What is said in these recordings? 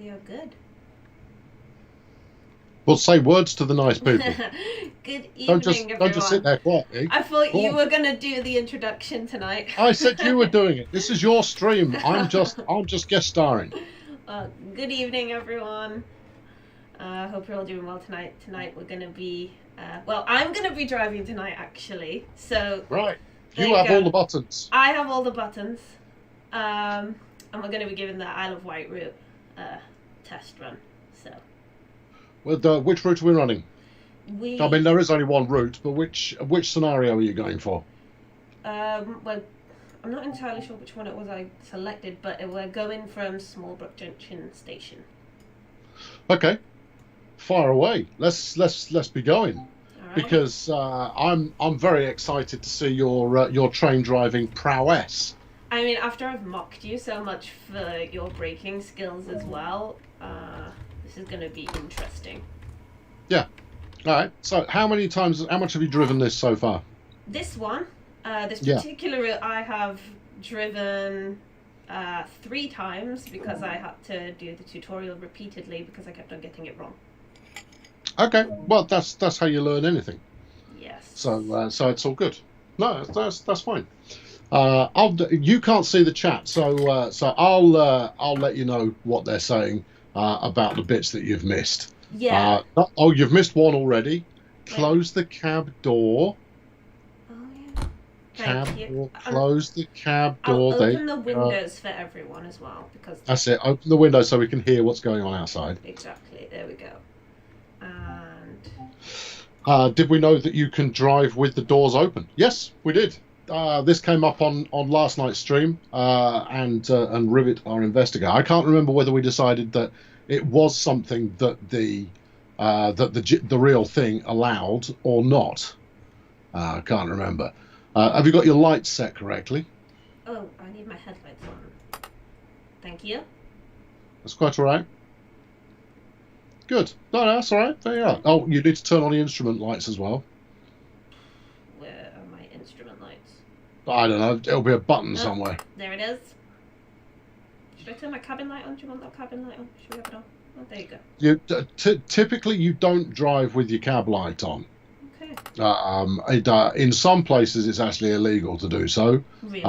they are good. Well, say words to the nice people. Good Don't just evening, don't just sit everyone. there quietly. I thought Go you on. were gonna do the introduction tonight. I said you were doing it. This is your stream. I'm just guest starring. Good evening, everyone. Hope you're all doing well tonight. Tonight we're gonna be, I'm gonna be driving tonight actually. So Right. there You you have all the go. buttons. I have all the buttons, and we're gonna be given the Isle of Wight route test run. So Well, which route are we running? I we, mean, there is only one route, but which scenario are you going for? well, I'm not entirely sure which one it was I selected, but we're going from Smallbrook Junction Station. Okay, fire away. Let's be going All right. because I'm very excited to see your train driving prowess. I mean, after I've mocked you so much for your braking skills as well, this is going to be interesting. Yeah. All right. So, how much have you driven this so far? This one, this Yeah. particular route, I have driven 3 times because I had to do the tutorial repeatedly because I kept on getting it wrong. Okay. Well, that's how you learn anything. Yes. So it's all good. No, that's fine. You can't see the chat, so I'll let you know what they're saying about the bits that you've missed. Yeah. You've missed one already. Close the cab door. Oh yeah. Cab Thank you. door. Close the cab I'll door. open the windows for everyone as well because That's it. Open the window so we can hear what's going on outside. exactly. There we go. And Did we know that you can drive with the doors open? Yes, we did. This came up on last night's stream, and Rivet, our investigator. I can't remember whether we decided that it was something that the real thing allowed or not. I can't remember. Have you got your lights set correctly? oh, I need my headlights on. Thank you. That's quite all right. Good. No, that's all right. There you are. Oh, you need to turn on the instrument lights as well. Where are my instrument lights? I don't know. It'll be a button Oh. somewhere. There it is. Should I turn my cabin light on? Do you want that cabin light on? Should we have it on? Oh, there you go. Typically, you don't drive with your cab light on. Okay. In some places, it's actually illegal to do so. Really?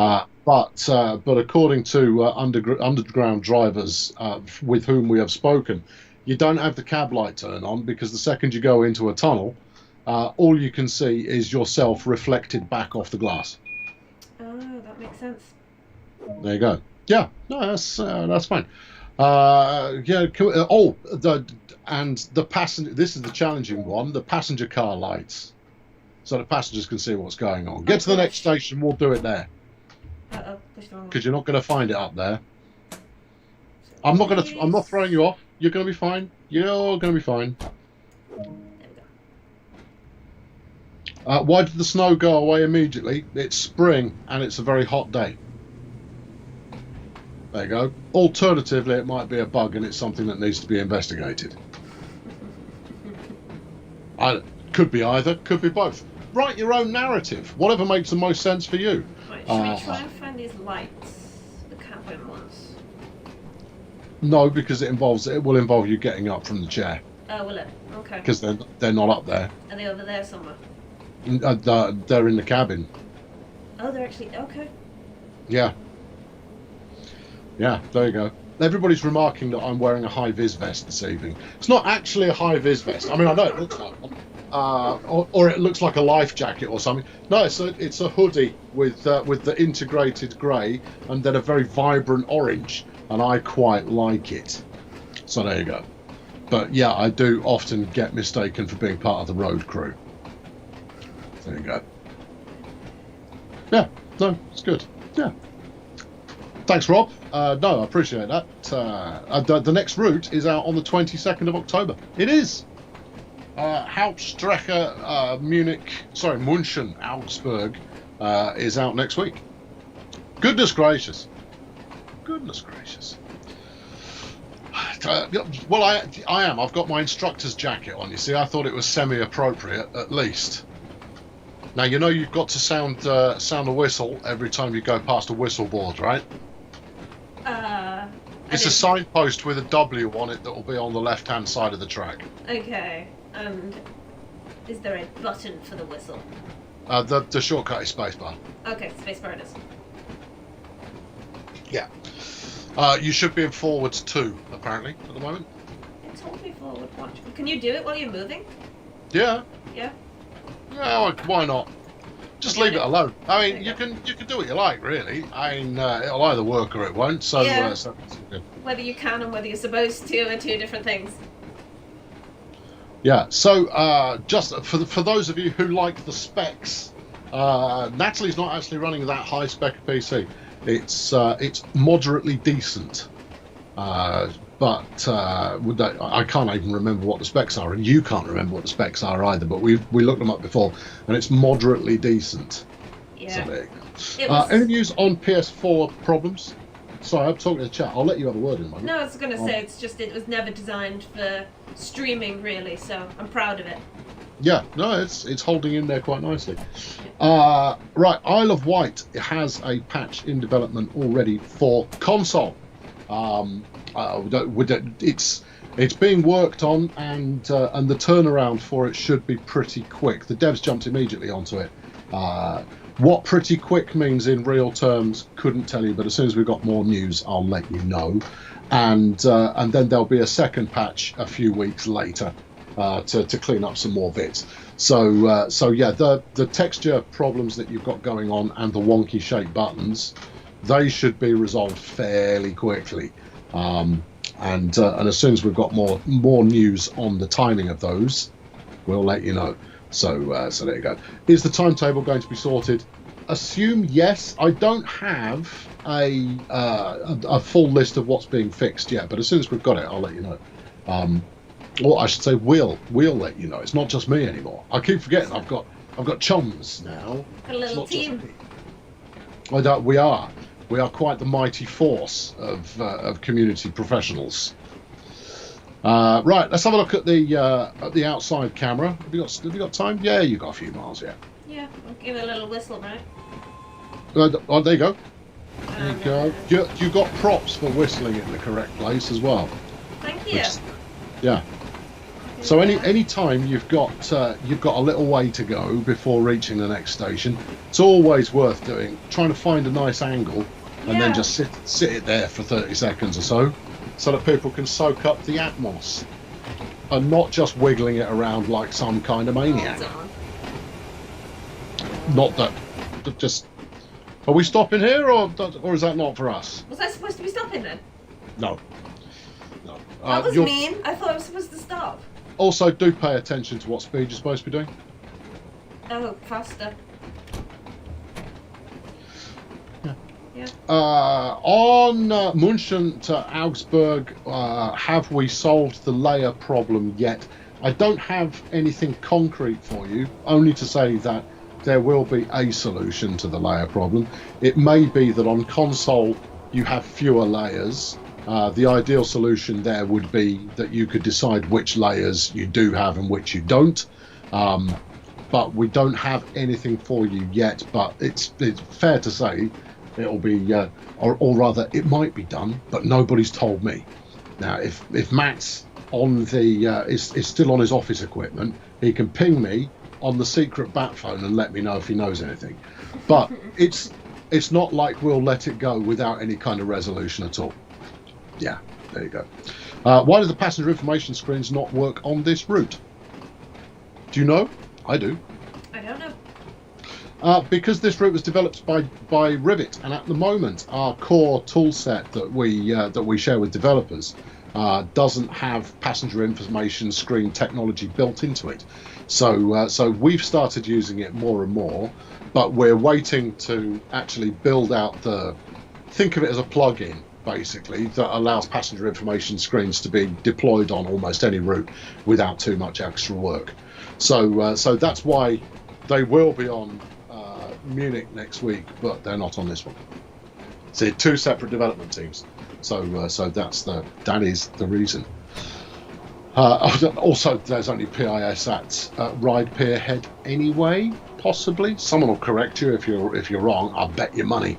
But according to underground drivers with whom we have spoken, you don't have the cab light turn on because the second you go into a tunnel, all you can see is yourself reflected back off the glass. Oh, that makes sense. There you go. Yeah, no, that's fine. And the passenger. This is the challenging one. The passenger car lights, so the passengers can see what's going on. Get to the next station. We'll do it there Uh-oh, push the wrong one. because you're not going to find it up there. I'm not throwing you off. You're going to be fine. You're going to be fine. There we go. Why did the snow go away immediately? It's spring and it's a very hot day. There you go. Alternatively, it might be a bug and it's something that needs to be investigated. Could be either, could be both. Write your own narrative, whatever makes the most sense for you. Right, should we try and find these lights? The cabin ones? No, because it will involve you getting up from the chair. Oh, will it? Okay. Because they're not up there. Are they over there somewhere? They're in the cabin. Oh, they're actually... Okay. Yeah. Yeah, there you go. Everybody's remarking that I'm wearing a high-vis vest this evening. It's not actually a high-vis vest. I mean, I know it looks like one. Or it looks like a life jacket or something. No, it's a hoodie with the integrated grey and then a very vibrant orange, and I quite like it. So there you go. But yeah, I do often get mistaken for being part of the road crew. There you go. Yeah, no, it's good. Yeah. Thanks, Rob. No, I appreciate that. The next route is out on the 22nd of October. It is. Hauptstrecke München, Augsburg is out next week. Goodness gracious. Goodness gracious. Well, I am. I've got my instructor's jacket on, you see. I thought it was semi-appropriate, at least. Now, you know you've got to sound a whistle every time you go past a whistle board, right? It's a signpost with a W on it that will be on the left-hand side of the track. Okay. And is there a button for the whistle? The shortcut is spacebar. Okay, spacebar it is. Yeah. You should be in forwards 2, apparently, at the moment. It told me forward watch. Can you do it while you're moving? Yeah. Yeah. Yeah, why not? Just leave it alone. I mean, you can do what you like, really. I mean, it'll either work or it won't. So, yeah. So good. Whether you can and whether you're supposed to are two different things. Yeah. So, just for those of you who like the specs, Natalie's not actually running that high spec PC. It's moderately decent. But I can't even remember what the specs are, and you can't remember what the specs are either. But we looked them up before, and it's moderately decent. Yeah. So there you go. Any news on PS4 problems? Sorry, I'm talking to the chat. I'll let you have a word in a moment. No, I was going to say it's just it was never designed for streaming, really. So I'm proud of it. Yeah, no, it's holding in there quite nicely. Right, Isle of Wight has a patch in development already for console. It's being worked on, and the turnaround for it should be pretty quick. The devs jumped immediately onto it. What pretty quick means in real terms, couldn't tell you, but as soon as we've got more news, I'll let you know. And then there'll be a second patch a few weeks later to clean up some more bits. So yeah, the texture problems that you've got going on and the wonky shaped buttons, they should be resolved fairly quickly. And as soon as we've got more news on the timing of those, we'll let you know. So there you go. Is the timetable going to be sorted? Assume yes. I don't have a full list of what's being fixed yet, but as soon as we've got it, I'll let you know. Or I should say, we'll let you know. It's not just me anymore. I keep forgetting I've got chums now. A little team. We are quite the mighty force of community professionals. Right, let's have a look at the outside camera. Have you got time? Yeah, you got a few miles. Yeah. Yeah, I'll give it a little whistle, right? Oh, there you go. There you go. You got props for whistling in the correct place as well. Thank you. Yeah. So any time you've got a little way to go before reaching the next station, it's always worth doing. Trying to find a nice angle and then just sit it there for 30 seconds or so that people can soak up the atmos and not just wiggling it around like some kind of maniac. Not that. Just. Are we stopping here, or is that not for us? Was I supposed to be stopping then? No. That was mean. I thought I was supposed to stop. Also, do pay attention to what speed you're supposed to be doing. Oh, faster. Yeah. On München to Augsburg, have we solved the layer problem yet? I don't have anything concrete for you, only to say that there will be a solution to the layer problem. It may be that on console you have fewer layers. The ideal solution there would be that you could decide which layers you do have and which you don't. But we don't have anything for you yet, but it's fair to say it'll be, or rather it might be done, but nobody's told me. Now, if Matt's on the is still on his office equipment, he can ping me on the secret bat phone and let me know if he knows anything. But it's not like we'll let it go without any kind of resolution at all. Yeah, there you go. Why do the passenger information screens not work on this route? Do you know? I do. I don't know. Because this route was developed by Rivet, and at the moment our core tool set that we share with developers doesn't have passenger information screen technology built into it. So we've started using it more and more, but we're waiting to actually build out think of it as a plug-in, basically, that allows passenger information screens to be deployed on almost any route without too much extra work. So that's why they will be on Munich next week, but they're not on this one. So two separate development teams. So that is the reason. Also, there's only PIS at Ride Pier Head anyway. Possibly someone will correct you if you're wrong. I'll bet you money.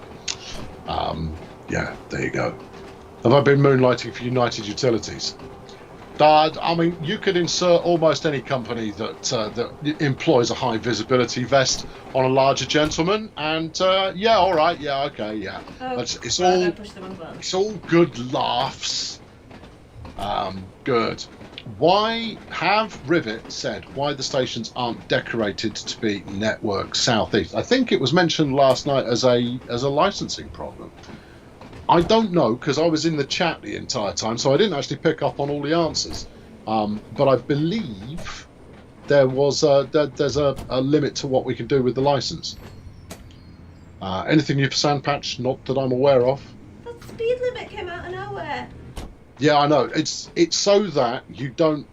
Yeah, there you go. Have I been moonlighting for United Utilities? I mean, you could insert almost any company that employs a high visibility vest on a larger gentleman, and yeah, all right, yeah, okay, yeah. Oh, It's right, all I pushed the wrong button. it's all good laughs. Good. Why have Rivet said why the stations aren't decorated to be network southeast? I think it was mentioned last night as a licensing problem. I don't know, because I was in the chat the entire time, so I didn't actually pick up on all the answers. But I believe there's a limit to what we can do with the license. Anything new for Sandpatch? Not that I'm aware of. The speed limit came out of nowhere. Yeah, I know. It's so that you don't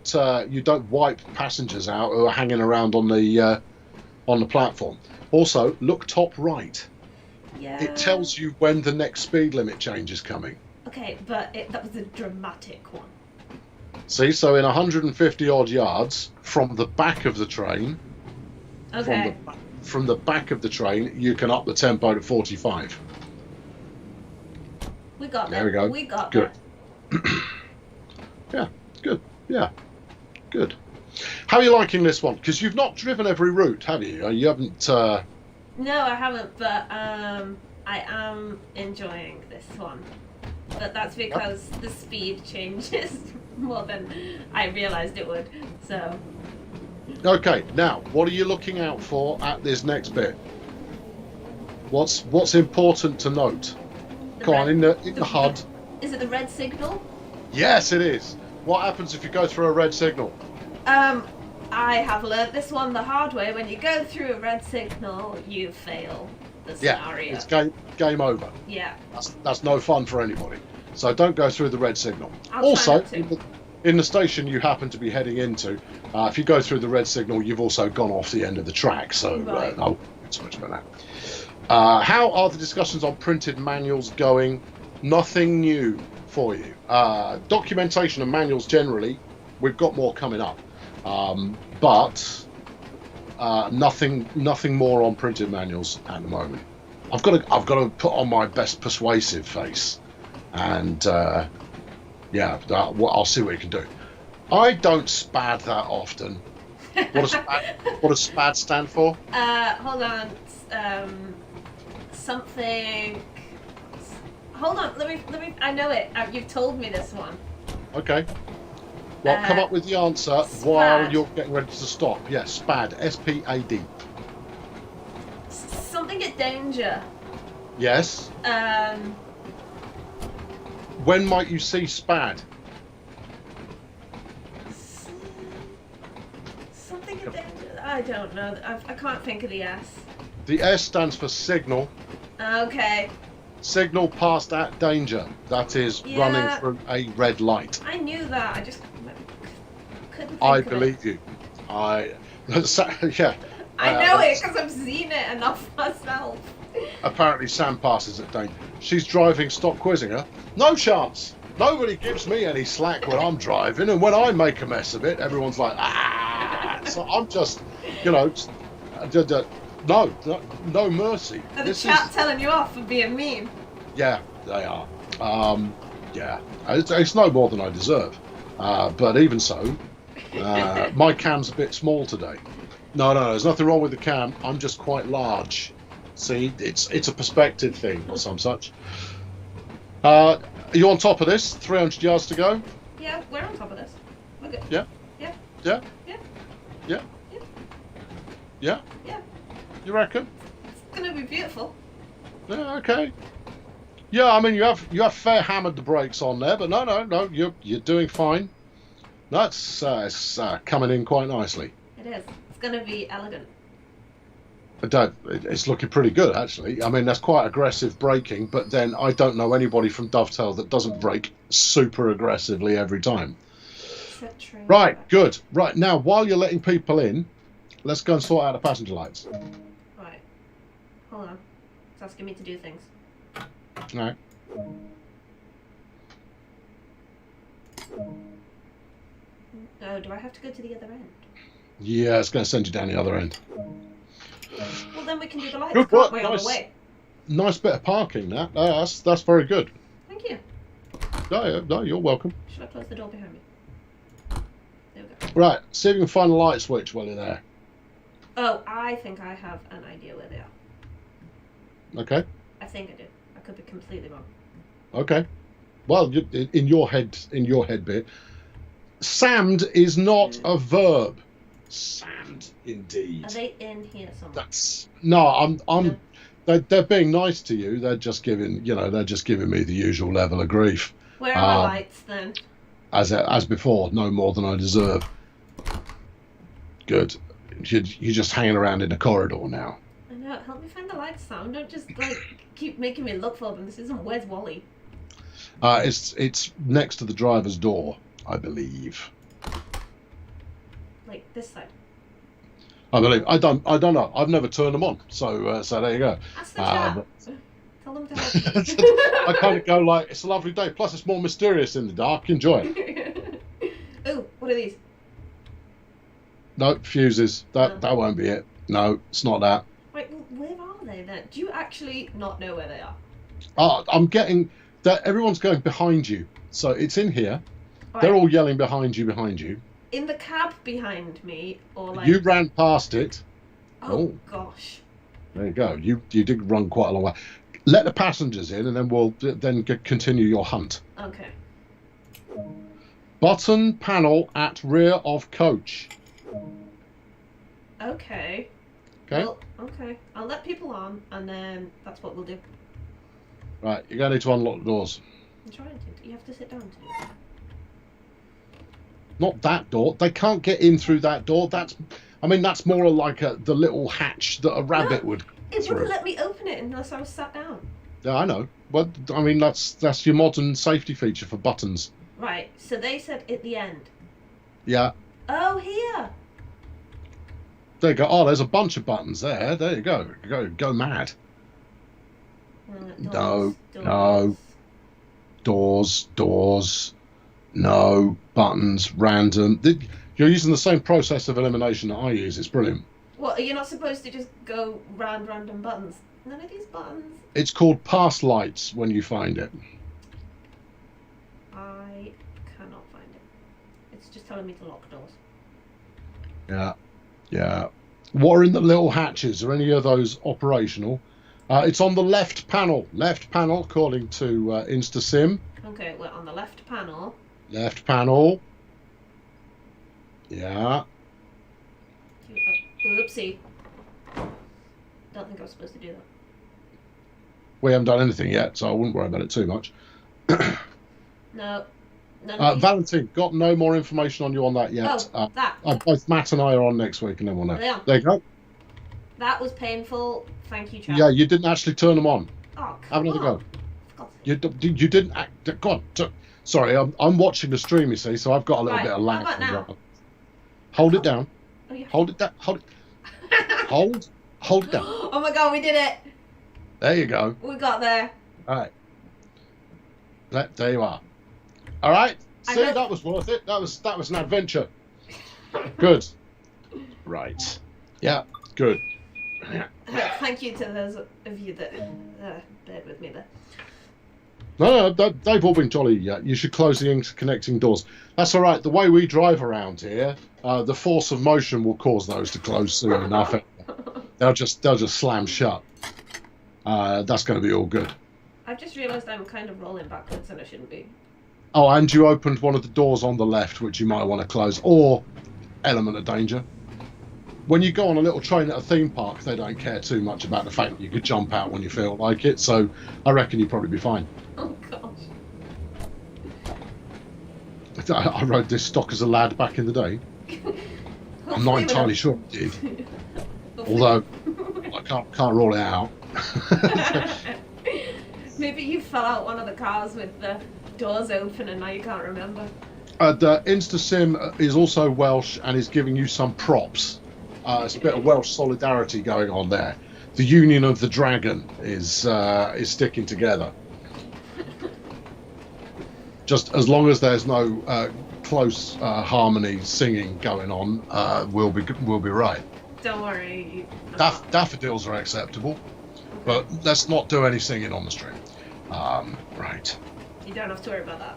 wipe passengers out who are hanging around on the platform. Also, look top right. Yeah. It tells you when the next speed limit change is coming. Okay, but that was a dramatic one. See, so in 150 odd yards from the back of the train, Okay. from the back of the train, you can up the tempo to 45. We got there. We go. We got good. Yeah, good. Yeah, good. How are you liking this one? Because you've not driven every route, have you? You haven't. No, I haven't, but I am enjoying this one. But that's because the speed changes more than I realised it would. So. Okay, now what are you looking out for at this next bit? What's important to note? Come on, in the HUD. Is it the red signal? Yes, it is. What happens if you go through a red signal? I have learnt this one the hard way. When you go through a red signal, you fail the scenario. Yeah, it's game over. Yeah. That's no fun for anybody. So don't go through the red signal. I'll try not to. In the station you happen to be heading into, if you go through the red signal, you've also gone off the end of the track. So right. I'll not so much about that. How are the discussions on printed manuals going? Nothing new for you. Documentation and manuals generally, we've got more coming up. But nothing more on printed manuals at the moment. I've got to put on my best persuasive face, and yeah, I'll see what you can do. I don't SPAD that often. What does SPAD stand for? Hold on. Something. Hold on. Let me. I know it. You've told me this one. Okay. Well, come up with the answer while you're getting ready to stop. Yes, SPAD. S-P-A-D. Something at danger. Yes. When might you see SPAD? Something at danger. I don't know. I can't think of the S. The S stands for signal. Okay. Signal passed at danger. That is running through a red light. I knew that. I just couldn't think I of believe it. you. Yeah. I know it because I've seen it enough myself. Apparently Sam passes at danger. She's driving, stop quizzing her. No chance. Nobody gives me any slack when I'm driving, and when I make a mess of it, everyone's like, ah. So I'm just, no mercy. Are the chat telling you off for being mean? Yeah, they are. Yeah, it's no more than I deserve. But even so, my cam's a bit small today. No, there's nothing wrong with the cam. I'm just quite large. See, it's a perspective thing or some such. Are you on top of this? 300 yards to go? Yeah, we're on top of this. We're good. Yeah? Yeah. Yeah? Yeah. Yeah? Yeah. Yeah? Yeah. You reckon? It's gonna be beautiful. Yeah, okay. Yeah, I mean you have fair hammered the brakes on there, but no, you're doing fine. That's it's coming in quite nicely. It is. It's gonna be elegant. It's looking pretty good actually. I mean that's quite aggressive braking, but then I don't know anybody from Dovetail that doesn't brake super aggressively every time. Right, good. Right, now while you're letting people in, let's go and sort out the passenger lights. Right. Hold on. It's asking me to do things. Right. Oh, do I have to go to the other end? Yeah, it's going to send you down the other end. Well, then we can do the lights. Good Can't work. we, on the way? Nice bit of parking, that. That's very good. Thank you. No, you're welcome. Should I close the door behind me? There we go. Right, see if you can find the light switch while you're there. Oh, I think I have an idea where they are. Okay. I think I do. I could be completely wrong. Okay. Well, in your head bit, sammed is not a verb. Sammed, indeed. Are they in here somewhere? No. They're being nice to you. They're just giving me the usual level of grief. Where are my lights then? As before, no more than I deserve. Good. You're just hanging around in a corridor now. I know. Help me find the lights, Sam. Don't just keep making me look for them. This isn't. Where's Wally? It's next to the driver's door, I believe. Like this side. I believe. I don't know. I've never turned them on, so there you go. That's the chat. Tell them to help you. I kind of go like, it's a lovely day. Plus, it's more mysterious in the dark. Enjoy it. Oh, what are these? No fuses. That won't be it. No, it's not that. Wait, where are they then? Do you actually not know where they are? I'm getting that. Everyone's going behind you, so it's in here. Right. They're all yelling behind you. In the cab behind me, or like... You ran past it. Oh, gosh. There you go. You did run quite a long way. Let the passengers in, and then we'll continue your hunt. Okay. Button panel at rear of coach. Okay. Okay. Well, okay. I'll let people on, and then that's what we'll do. Right, you're going to need to unlock the doors. I'm trying to. You have to sit down to do that. Not that door. They can't get in through that door. That's more like the little hatch that a rabbit would. It wouldn't let me open it unless I was sat down. Yeah, I know. Well, that's your modern safety feature for buttons. Right. So they said at the end. Yeah. Oh, here. There you go. Oh, there's a bunch of buttons there. There you go. Go mad. Doors. No. Doors. No. Buttons. Random. You're using the same process of elimination that I use. It's brilliant. What, are you not supposed to just go round random buttons? None of these buttons. It's called pass lights when you find it. I cannot find it. It's just telling me to lock doors. Yeah. What are in the little hatches? Are any of those operational? It's on the left panel. Left panel, according to InstaSim. Okay, we're on the left panel. Left panel. Yeah. Oopsie. Don't think I was supposed to do that. We haven't done anything yet, so I wouldn't worry about it too much. No. Valentine, got no more information on you on that yet. Oh, that. Both Matt and I are on next week, and then we'll know. Yeah. There you go. That was painful. Thank you, Chad. Yeah, you didn't actually turn them on. Oh, come Have another on. go. You didn't act. God, sorry, I'm watching the stream, you see, so I've got a little bit of lag. How about now? Hold it down. Oh, yeah. Hold it down. Hold it down. Oh my God, we did it. There you go. We got there. All right. There you are. All right. See, that was worth it. That was an adventure. Good. Right. Yeah. Good. Thank you to those of you that bared with me there. No, they've all been jolly. Yeah, you should close the interconnecting doors. That's all right. The way we drive around here, the force of motion will cause those to close soon enough. They'll just slam shut. That's going to be all good. I've just realised I'm kind of rolling backwards and I shouldn't be. Oh, and you opened one of the doors on the left, which you might want to close, or element of danger. When you go on a little train at a theme park, they don't care too much about the fact that you could jump out when you feel like it, so I reckon you'd probably be fine. Oh, gosh. I rode this stock as a lad back in the day. I'm not entirely sure I did. Although, I can't rule it out. Maybe you fell out one of the cars with the doors open and now you can't remember. The InstaSim is also Welsh and is giving you some props. It's a bit of Welsh solidarity going on there. The Union of the Dragon is sticking together. Just as long as there's no close harmony singing going on, we'll be right. Don't worry. Daffodils are acceptable, but let's not do any singing on the stream. Right. You don't have to worry about that.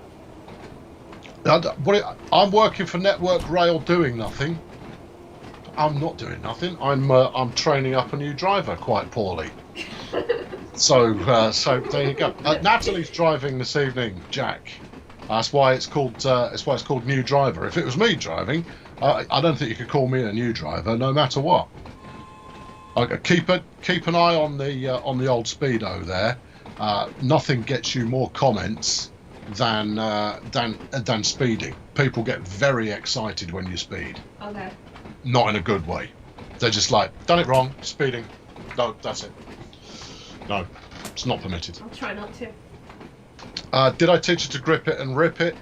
I'm working for Network Rail doing nothing. I'm not doing nothing. I'm training up a new driver quite poorly. So there you go. Natalie's driving this evening, Jack. That's why it's called new driver. If it was me driving, I don't think you could call me a new driver, no matter what. Keep an eye on the old speedo there. Nothing gets you more comments than speeding. People get very excited when you speed. Okay. Not in a good way. They're just like, done it wrong, speeding. No, that's it. No, it's not permitted. I'll try not to. Did I teach you to grip it and rip it?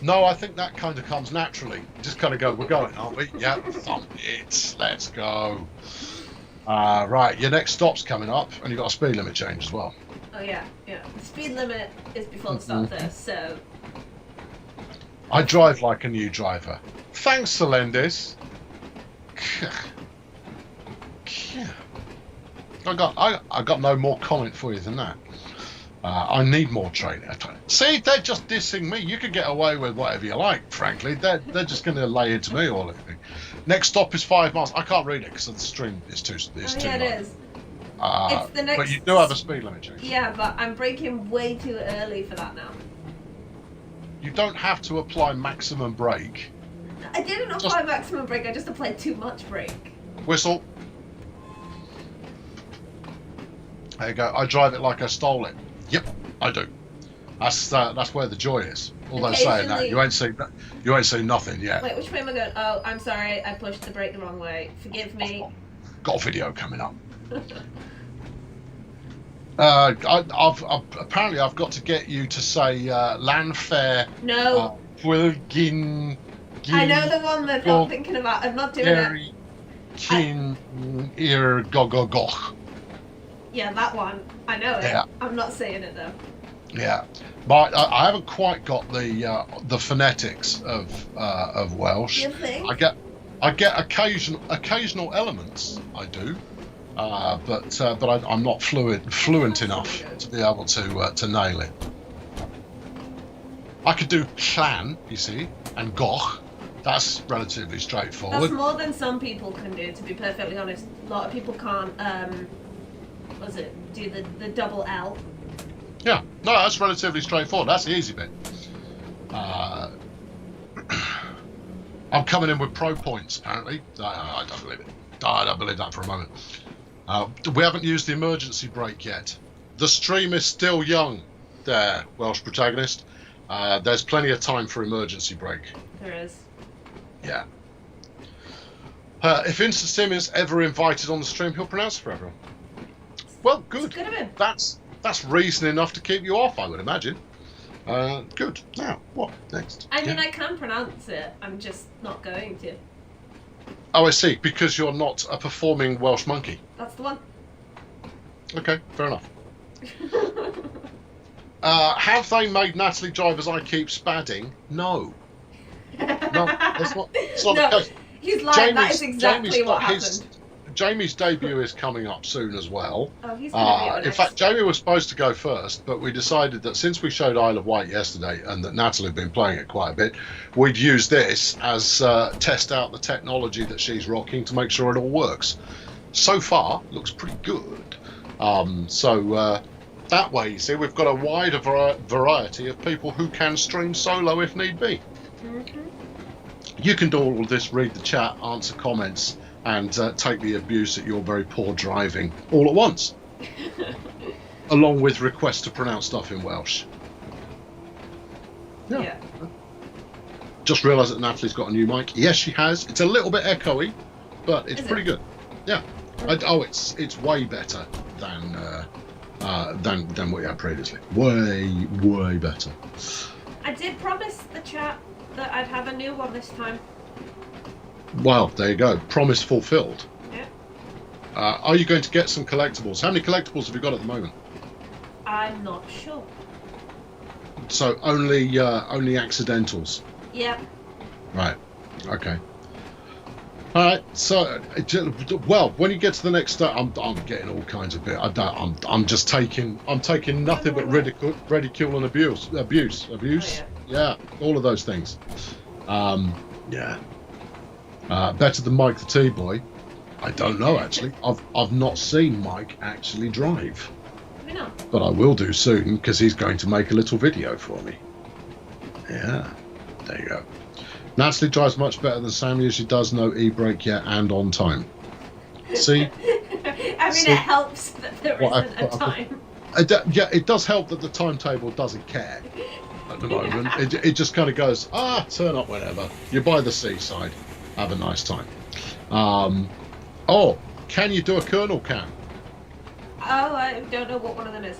No, I think that kind of comes naturally. You just kind of go, we're going, aren't we? Yeah, thump it. Let's go. Right, your next stop's coming up, and you've got a speed limit change as well. Oh yeah. The speed limit is before the start there, so... I drive like a new driver. Thanks, Celendis. I got no more comment for you than that. I need more training. See, they're just dissing me. You could get away with whatever you like, frankly. They're just going to lay into me all evening. Next stop is 5 miles. I can't read it because the stream is too yeah, low. it is. It's the next... But you do have a speed limit change. Yeah, but I'm braking way too early for that now. You don't have to apply maximum brake. I didn't apply maximum brake, I just applied too much brake. Whistle. There you go. I drive it like I stole it. Yep, I do. That's where the joy is. Although saying that, you ain't seen nothing yet. Wait, which way am I going? Oh, I'm sorry, I pushed the brake the wrong way. Forgive me. Got a video coming up. I've apparently I've got to get you to say Landfair. No. Wilgin. I know the one that I'm thinking about. I'm not doing it. Kin Yeah, that one. I know it. Yeah. I'm not saying it though. Yeah, but I haven't quite got the phonetics of Welsh. You think? I get occasional elements. I do, but I'm not fluent enough to be able to nail it. I could do clan, you see, and goch. That's relatively straightforward. That's more than some people can do, to be perfectly honest. A lot of people can't. Do the double L. Yeah, no, that's relatively straightforward. That's the easy bit. I'm coming in with pro points, apparently. I don't believe it. I don't believe that for a moment. We haven't used the emergency brake yet. The stream is still young there, Welsh protagonist. There's plenty of time for emergency brake. There is. Yeah. If InstaSim is ever invited on the stream, he'll pronounce it for everyone. Well, good. It's good of him. That's reason enough to keep you off, I would imagine. Good. Now, what next? I mean, I can pronounce it. I'm just not going to. Oh, I see. Because you're not a performing Welsh monkey. That's the one. Okay, fair enough. Have they made Natalie drive as I keep spadding? No. No, that's not the case. He's lying. That is exactly what happened. Jamie's debut is coming up soon as well. Oh, he's going to be in fact, Jamie was supposed to go first, but we decided that since we showed Isle of Wight yesterday and that Natalie had been playing it quite a bit, we'd use this as test out the technology that she's rocking to make sure it all works. So far, looks pretty good. That way, you see, we've got a wider variety of people who can stream solo if need be. Mm-hmm. You can do all of this, read the chat, answer comments, and take the abuse at your very poor driving all at once. Along with requests to pronounce stuff in Welsh. Yeah. Just realised that Natalie's got a new mic. Yes, she has. It's a little bit echoey, but it's pretty good. Yeah. It's way better than what you had previously. Way better. I did promise the chat that I'd have a new one this time. Well, there you go. Promise fulfilled. Yeah. Are you going to get some collectibles? How many collectibles have you got at the moment? I'm not sure. So only accidentals. Yeah. Right. Okay. All right. So, well, when you get to the next step, I'm getting all kinds of bit. I'm just taking. I'm taking nothing but ridicule and abuse. Oh, yeah. Yeah, all of those things. Yeah. Better than Mike the T-boy. I don't know actually. I've not seen Mike actually drive, Maybe not. but I will do soon because he's going to make a little video for me. Yeah. There you go. Natalie drives much better than Sammy as she does no e-brake yet and on time. See? I mean, it helps that there isn't a time. Yeah, it does help that the timetable doesn't care at the moment. It just kind of goes, turn up whenever. You're by the seaside. Have a nice time. Oh, can you do a kernel cam? Oh, I don't know what one of them is.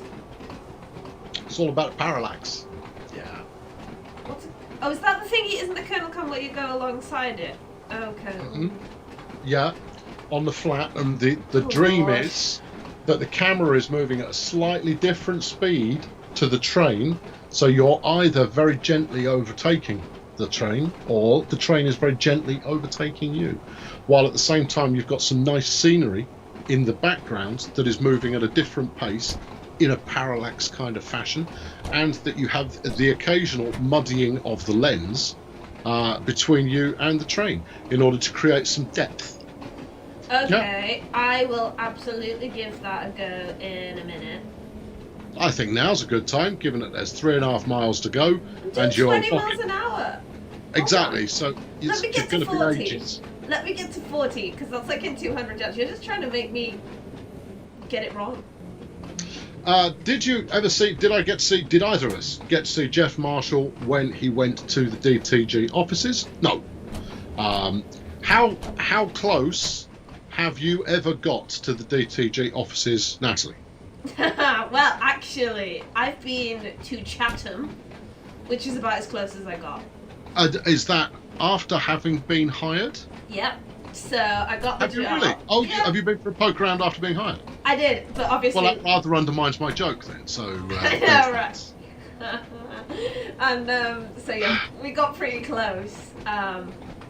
It's all about parallax. Yeah. What's it? Oh, is that the thing? Isn't the kernel cam where you go alongside it? Okay. Mm-hmm. Yeah, on the flat, and the dream is that the camera is moving at a slightly different speed to the train, so you're either very gently overtaking the train or the train is very gently overtaking you, while at the same time you've got some nice scenery in the background that is moving at a different pace in a parallax kind of fashion, and that you have the occasional muddying of the lens between you and the train in order to create some depth. Okay, yeah. I will absolutely give that a go in a minute. I think now's a good time, given that there's 3.5 miles to go, and you're 20 miles an hour. Exactly. So Let me get going to to 40. be ages. Let me get to 40, because that's like in 200 yards. You're just trying to make me get it wrong. Did you ever see? Did either of us get to see Jeff Marshall when he went to the DTG offices? No. How close have you ever got to the DTG offices, Natalie? Well, actually, I've been to Chatham, which is about as close as I got. Is that after having been hired? Yep. So I got the job. Have you really? Oh, yeah. Have you been for a poke around after being hired? I did, but obviously. Well, that rather undermines my joke then. So. Yeah, right. And so yeah, we got pretty close,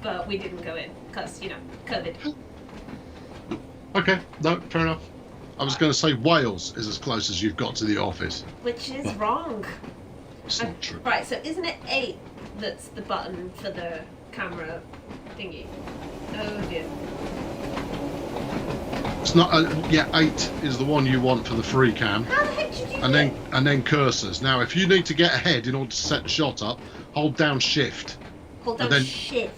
but we didn't go in because COVID. Okay, no, fair enough. I was going to say Wales is as close as you've got to the office. Which is wrong. It's not true. Right, so isn't it 8 that's the button for the camera thingy? Oh dear. It's not. 8 is the one you want for the free cam. How the heck did you do and it? then cursors. Now, if you need to get ahead in order to set the shot up, hold down Shift. Hold down Shift.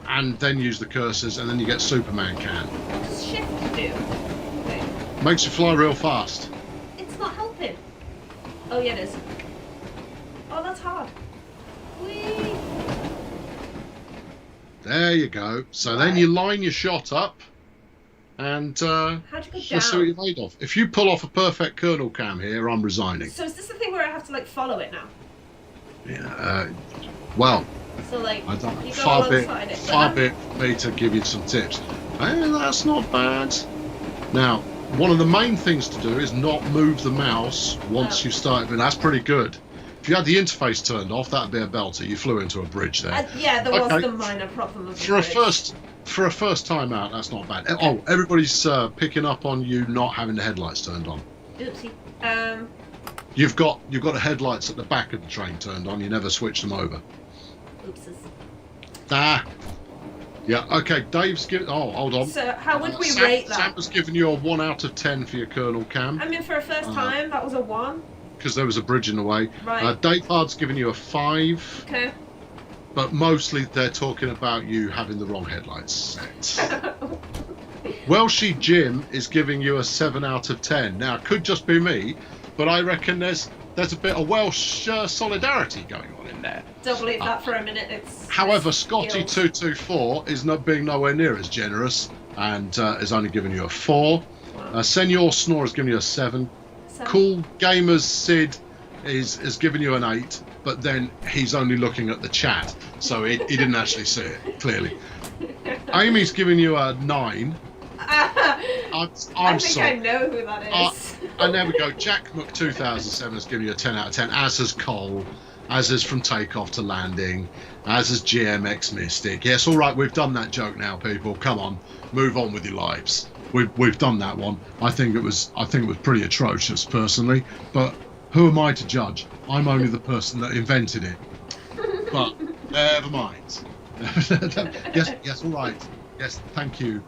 And then use the cursors, and then you get Superman cam. What does Shift do? Wait. Makes you fly real fast. It's not helping. Oh yeah, it is. Oh, that's hard. Whee! There you go. So then you line your shot up, and how'd you go let's down? see what you're made of. If you pull off a perfect kernel cam here, I'm resigning. So is this the thing where I have to like follow it now? Yeah. Well. So like I don't you go far alongside it. far bit for me to give you some tips. That's not bad. Now, one of the main things to do is not move the mouse once you start. But that's pretty good. If you had the interface turned off, that'd be a belter. You flew into a bridge there. Yeah, there was the minor problem of the bridge. For a first time out, that's not bad. Oh, everybody's picking up on you not having the headlights turned on. Oopsie. You've got the headlights at the back of the train turned on. You never switched them over. Oopses. Yeah, okay, Dave's giving... Oh, hold on. So, how would we rate that? Sam was giving you a 1 out of 10 for your kernel cam. I mean, for a first time, that was a 1. Because there was a bridge in the way. Right. Dave Hard's giving you a 5. Okay. But mostly they're talking about you having the wrong headlights set. Welshie Jim is giving you a 7 out of 10. Now, it could just be me, but I reckon there's a bit of Welsh solidarity going on in there. Don't believe that for a minute. However, Scotty224 is not being nowhere near as generous and is only giving you a 4. Wow. Senor Snore is giving you a 7. 7. Cool Gamers Sid is giving you an 8, but then he's only looking at the chat, so he didn't actually see it, clearly. Amy's giving you a 9. I'm I think sorry. I know who that is. And there we go. Jack Mc 2007 has given you a 10 out of 10, as has Cole. as is from takeoff to landing, as is GMX Mystic. Yes, all right, we've done that joke now, people. Come on, move on with your lives. We've done that one. I think it was pretty atrocious, personally. But who am I to judge? I'm only the person that invented it. But never mind. yes, all right. Yes, thank you.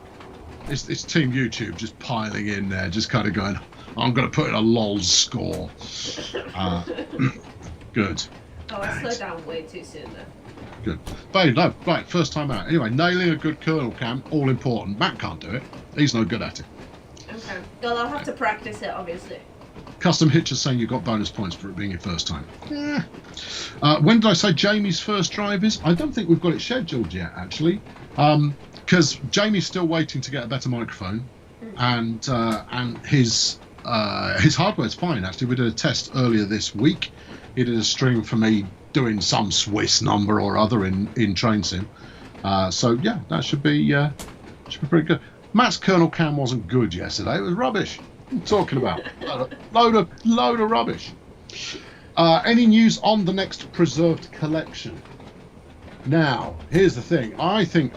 It's Team YouTube just piling in there, just kind of going, I'm going to put in a lol score. Good. Oh, I slowed down way too soon there. Good. But no, right, first time out. Anyway, nailing a good kernel cam, all important. Matt can't do it. He's no good at it. Okay. Well, I'll have to practice it, obviously. Custom Hitcher saying you got bonus points for it being your first time. Yeah. When did I say Jamie's first drive is? I don't think we've got it scheduled yet, actually. Because Jamie's still waiting to get a better microphone. And his hardware's fine, actually. We did a test earlier this week. He did a stream for me doing some Swiss number or other in Train Sim. So yeah, that should be pretty good. Matt's kernel cam wasn't good yesterday. It was rubbish. What are you talking about? Load of rubbish. Any news on the next preserved collection? Now, here's the thing. I think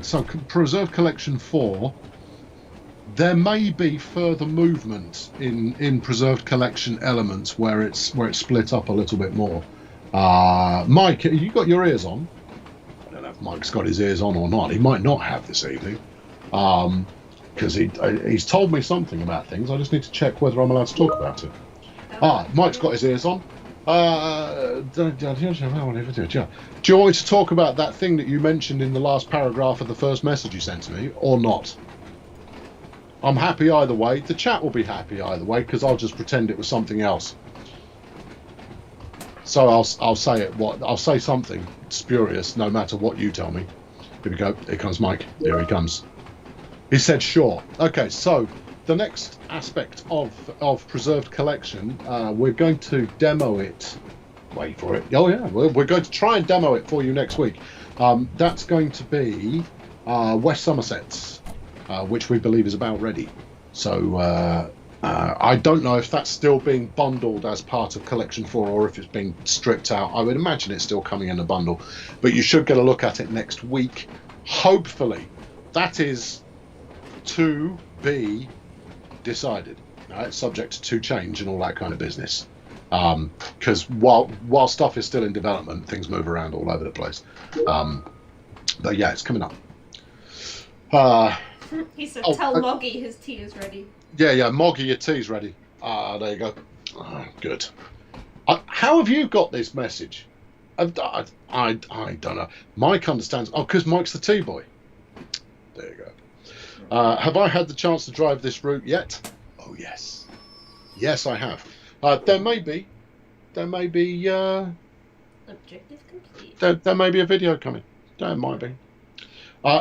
so preserved collection 4. There may be further movement in preserved collection elements where it's split up a little bit more. Mike, you got your ears on? I don't know if Mike's got his ears on or not. He might not have this evening, because he's told me something about things. I just need to check whether I'm allowed to talk about it. Mike's got his ears on. Do you want me to talk about that thing that you mentioned in the last paragraph of the first message you sent to me, or not? I'm happy either way. The chat will be happy either way, because I'll just pretend it was something else. So I'll say it. I'll say something spurious, no matter what you tell me. Here we go. Here comes Mike. Here he comes. He said sure. Okay, so the next aspect of preserved collection, we're going to demo it. Wait for it. Oh yeah, we're going to try and demo it for you next week. That's going to be West Somerset's, which we believe is about ready. So I don't know if that's still being bundled as part of Collection 4 or if it's being stripped out. I would imagine it's still coming in a bundle, but you should get a look at it next week. Hopefully, that is to be decided, right? Subject to change and all that kind of business. Because while stuff is still in development, things move around all over the place. But yeah, it's coming up. He said, tell Moggy his tea is ready. Yeah, Moggy, your tea's ready. There you go. Good. How have you got this message? I don't know. Mike understands. Oh, because Mike's the tea boy. There you go. Have I had the chance to drive this route yet? Oh, yes. Yes, I have. There may be. Objective complete. There may be a video coming. There might be.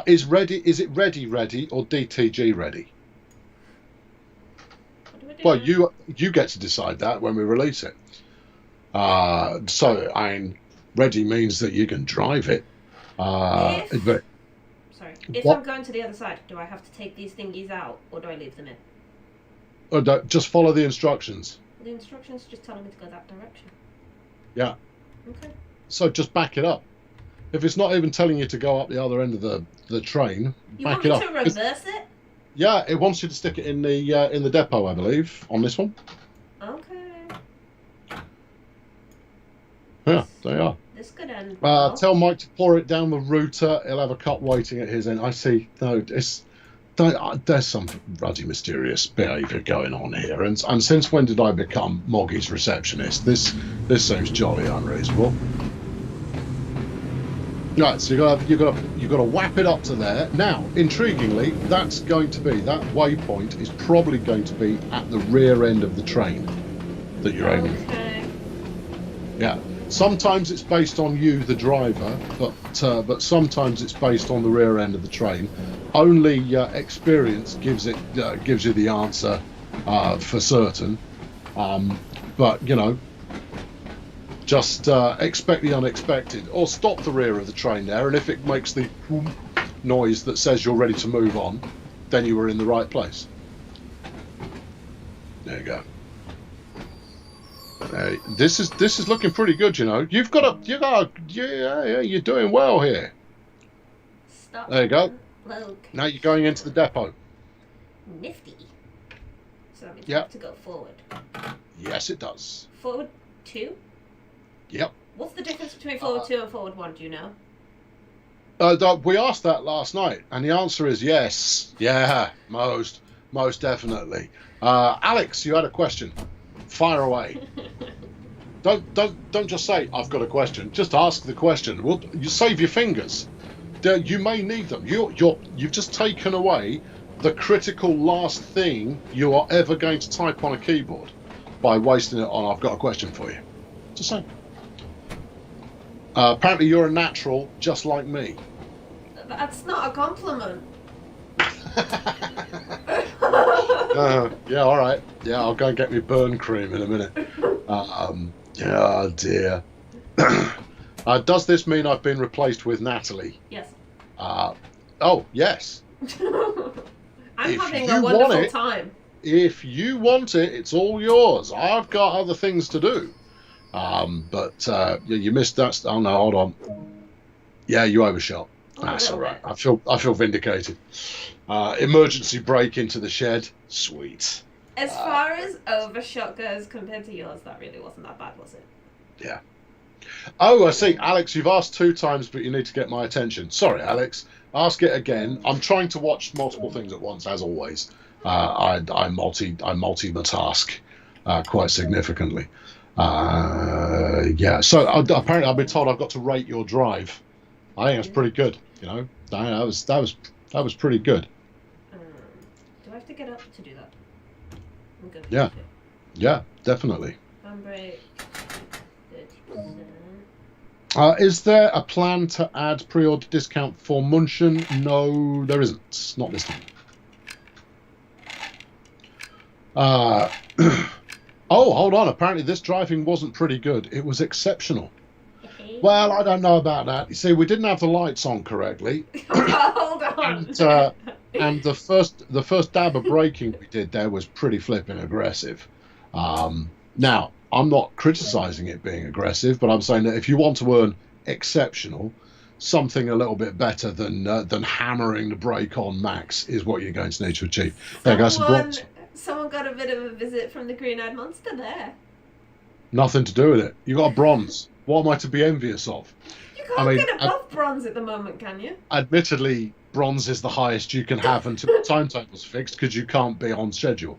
Is it ready, or DTG ready? Well, you get to decide that when we release it. So, ready means that you can drive it. If I'm going to the other side, do I have to take these thingies out, or do I leave them in? Or just follow the instructions. The instructions just telling me to go that direction. Yeah. Okay. So just back it up. If it's not even telling you to go up the other end of the train, back it up. You want me to reverse it? Yeah, it wants you to stick it in the depot, I believe, on this one. Okay. Yeah, there you are. This could end well. Tell Mike to pour it down the router. He'll have a cup waiting at his end. I see. No, there's some ruddy, mysterious behaviour going on here. And since when did I become Moggy's receptionist? This seems jolly unreasonable. Right, so you got to whap it up to there. Now, intriguingly, that waypoint is probably going to be at the rear end of the train that you're aiming. Okay. Yeah. Sometimes it's based on you, the driver, but sometimes it's based on the rear end of the train. Only experience gives you the answer for certain. But just expect the unexpected, or stop the rear of the train there, and if it makes the noise that says you're ready to move on, then you were in the right place. There you go. This is looking pretty good, you know. Yeah, you're doing well here. Stop. There you go. Look. Now you're going into the depot. Nifty. So that means Yep. I have to go forward. Yes, it does. Forward 2? Yep. What's the difference between forward 2 and forward 1, do you know? We asked that last night, and the answer is yes. Yeah, most definitely. Alex, you had a question. Fire away. Don't just say I've got a question. Just ask the question. Well, you save your fingers. You may need them. You've just taken away the critical last thing you are ever going to type on a keyboard by wasting it on I've got a question for you. Just saying. Apparently you're a natural, just like me. That's not a compliment. Yeah, all right. Yeah, I'll go and get me burn cream in a minute. Oh dear. Does this mean I've been replaced with Natalie? Yes. Oh, yes. I'm If having you a want wonderful it- time. If you want it, it's all yours. I've got other things to do. But you missed that. Oh no, hold on. Yeah, you overshot. That's all right. I feel vindicated. Emergency break into the shed. Sweet. As far as overshot goes compared to yours, that really wasn't that bad, was it? Yeah. Oh, I see. Alex, you've asked 2 times, but you need to get my attention. Sorry, Alex. Ask it again. I'm trying to watch multiple things at once, as always. I multi-task quite significantly. Yeah. So apparently, I've been told I've got to rate your drive. I think that's pretty good. You know, that was pretty good. Do I have to get up to do that? I'm good. Yeah. Yeah, definitely. Handbrake, 30%. Is there a plan to add pre-order discount for Munchen? No, there isn't. Not this time. Oh, hold on. Apparently this driving wasn't pretty good. It was exceptional. Well, I don't know about that. You see, we didn't have the lights on correctly. Hold on. And the first dab of braking we did there was pretty flipping aggressive. Now, I'm not criticising it being aggressive, but I'm saying that if you want to earn exceptional, something a little bit better than hammering the brake on max is what you're going to need to achieve. There goes some bronze. Someone got a bit of a visit from the green-eyed monster there. Nothing to do with it. You got a bronze. What am I to be envious of? You can't get above bronze at the moment, can you? Admittedly, bronze is the highest you can have until the timetable's fixed because you can't be on schedule.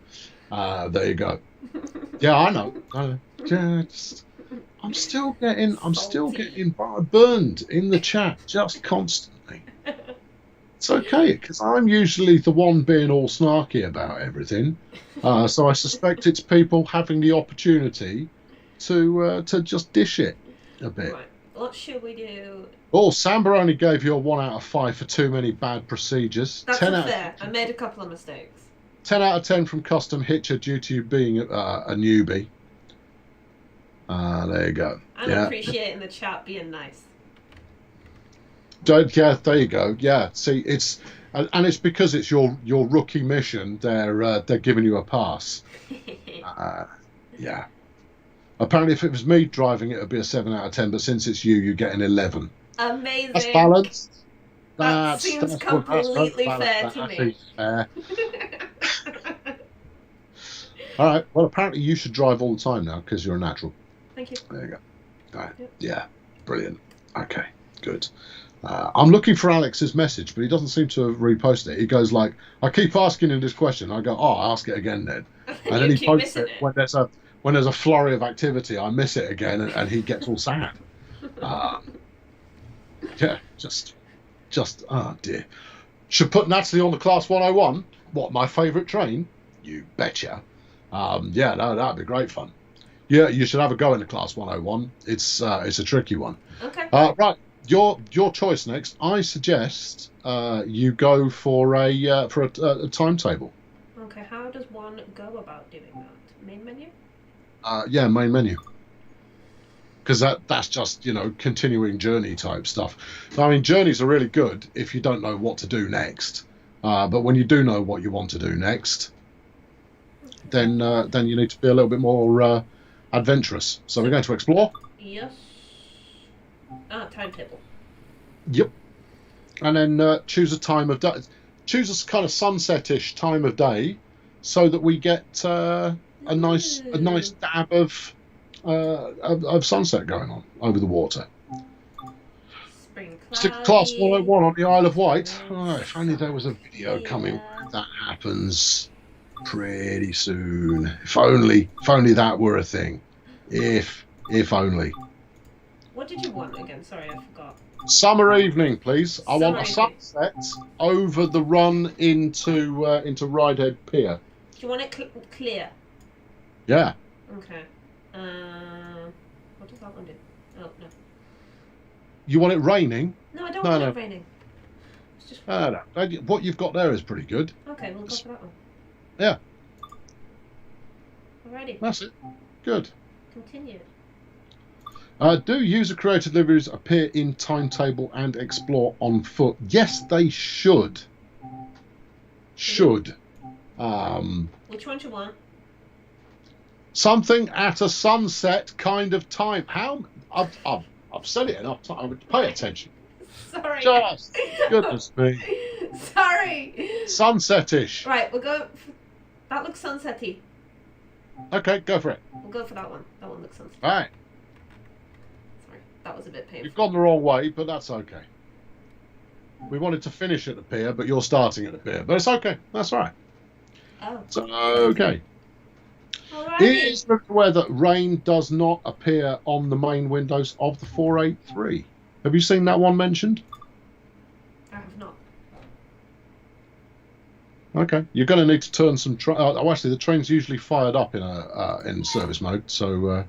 There you go. Yeah, I know. I'm still getting burned in the chat just constantly. It's okay because I'm usually the one being all snarky about everything. So I suspect it's people having the opportunity to just dish it a bit. Right. What should we do? Oh, Samba only gave you a 1 out of 5 for too many bad procedures. That's 10 unfair. I made a couple of mistakes. 10 out of 10 from Custom Hitcher due to you being a newbie. There you go. I'm appreciating the chat being nice. Yeah, there you go. Yeah, see, it's because it's your rookie mission. They're giving you a pass. Yeah. Apparently, if it was me driving it, it'd be a 7 out of 10. But since it's you, you get an 11. Amazing. That's balanced. That seems completely fair to me. Fair. All right. Well, apparently you should drive all the time now because you're a natural. Thank you. There you go. All right. Yep. Yeah. Brilliant. Okay. Good. I'm looking for Alex's message, but he doesn't seem to have reposted it. He goes like, I keep asking him this question. I go, I'll ask it again then. And then he posts it when there's a flurry of activity. I miss it again, and he gets all sad. Yeah, just oh dear. Should put Natalie on the Class 101. What, my favourite train? You betcha. Yeah, no, that'd be great fun. Yeah, you should have a go in the Class 101. It's a tricky one. Okay. Right, your choice next. I suggest you go for a timetable. Okay, how does one go about doing that? Main menu? Yeah, main menu. Because that's just, continuing journey type stuff. I mean, journeys are really good if you don't know what to do next. But when you do know what you want to do next, then you need to be a little bit more adventurous. So we're going to explore. Yes. Timetable. Yep. And then choose a time of day. Choose a kind of sunset-ish time of day, so that we get a nice dab of sunset going on over the water. Spring Class 101 on the Isle of Wight. Oh, if only there was a video coming where that happens pretty soon. If only that were a thing. If only. What did you want again? Sorry, I forgot. Summer evening, please. I want a Summer sunset over the run into Ridehead Pier. Do you want it clear? Yeah. Okay. What does that one do? Oh, no. You want it raining? No, I don't want it raining. It's just... No. What you've got there is pretty good. Okay, we'll go for that one. Yeah. Alrighty. That's it. Good. Continue. Do user-created liveries appear in Timetable and Explore on foot? Yes, they should. Should. Which one do you want? Something at a sunset kind of time. How? I've said it enough time. I would pay attention. Sorry. Just goodness me. Sorry. Sunset-ish. Right, we'll go. That looks sunsetty. Okay, go for it. We'll go for that one. That one looks sunsetty. All right. Sorry, that was a bit painful. You've gone the wrong way, but that's okay. We wanted to finish at the pier, but you're starting at the pier. But it's okay. That's all right. Oh. It's okay. Alrighty. Is the aware that rain does not appear on the main windows of the 483? Have you seen that one mentioned? I have not. Okay, you're going to need to turn some. Actually, the train's usually fired up in service mode, so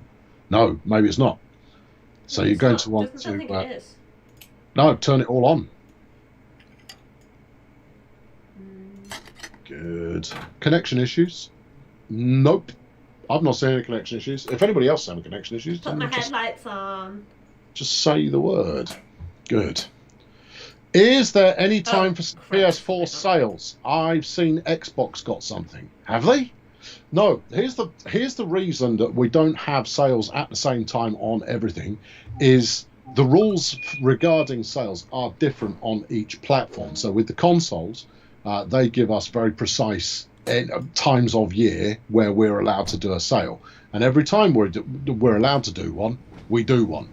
no, maybe it's not. So you're going to want to. I think it is. No, turn it all on. Good. Connection issues? Nope. I've not seen any connection issues. If anybody else has any connection issues, Put my headlights on. Just say the word. Good. Is there any time for PS4 sales? I've seen Xbox got something. Have they? No. Here's the reason that we don't have sales at the same time on everything is the rules regarding sales are different on each platform. So with the consoles, they give us very precise times of year where we're allowed to do a sale, and every time we're allowed to do one, we do one.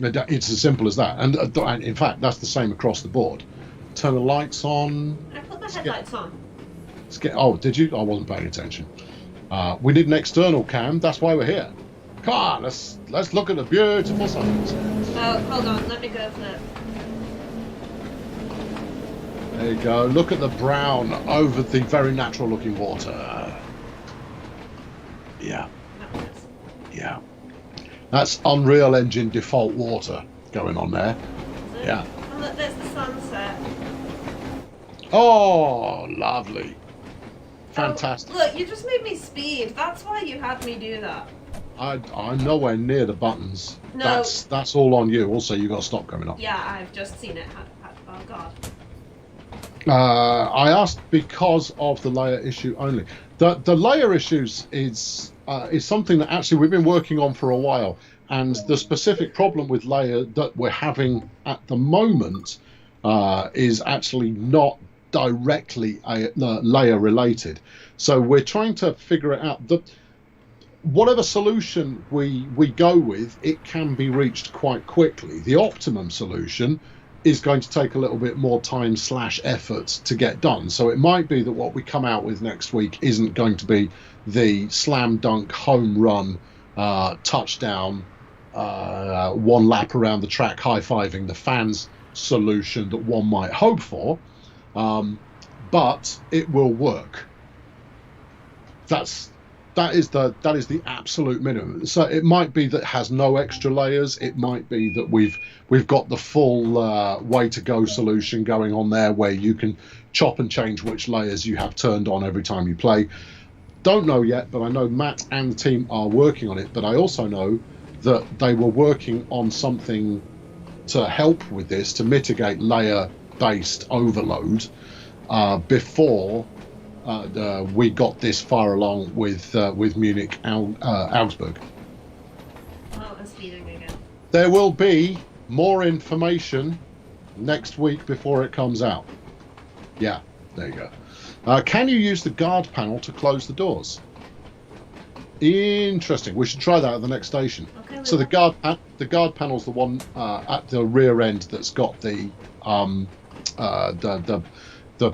It's as simple as that, and in fact that's the same across the board. Turn the lights on. I put my headlights on. Oh, did you? I wasn't paying attention. We need an external cam. That's why we're here. Come on, let's look at the beautiful sunset. Oh, hold on, let me go for it. There you go. Look at the brown over the very natural looking water. Yeah. Yeah. That's Unreal Engine default water going on there. Yeah. And look, there's the sunset. Oh, lovely. Fantastic. Oh, look, you just made me speed. That's why you had me do that. I'm nowhere near the buttons. No. That's all on you. Also, you got to stop coming up. Yeah, I've just seen it. Oh, God. I asked because of the layer issue only. The layer issues is something that actually we've been working on for a while, and the specific problem with layer that we're having at the moment is actually not directly layer related. So we're trying to figure it out. Whatever solution we go with, it can be reached quite quickly. The optimum solution is going to take a little bit more time / effort to get done. So it might be that what we come out with next week isn't going to be the slam dunk home run touchdown, one lap around the track high-fiving the fans solution that one might hope for, but it will work. That is the absolute minimum. So it might be that it has no extra layers. It might be that we've got the full way to go solution going on there, where you can chop and change which layers you have turned on every time you play. Don't know yet, but I know Matt and the team are working on it. But I also know that they were working on something to help with this, to mitigate layer-based overload before we got this far along with Munich, Augsburg. Oh, I'm speeding again. There will be more information next week before it comes out. Yeah, there you go. Can you use the guard panel to close the doors? Interesting. We should try that at the next station. Okay, So the guard panel's the one at the rear end that's got the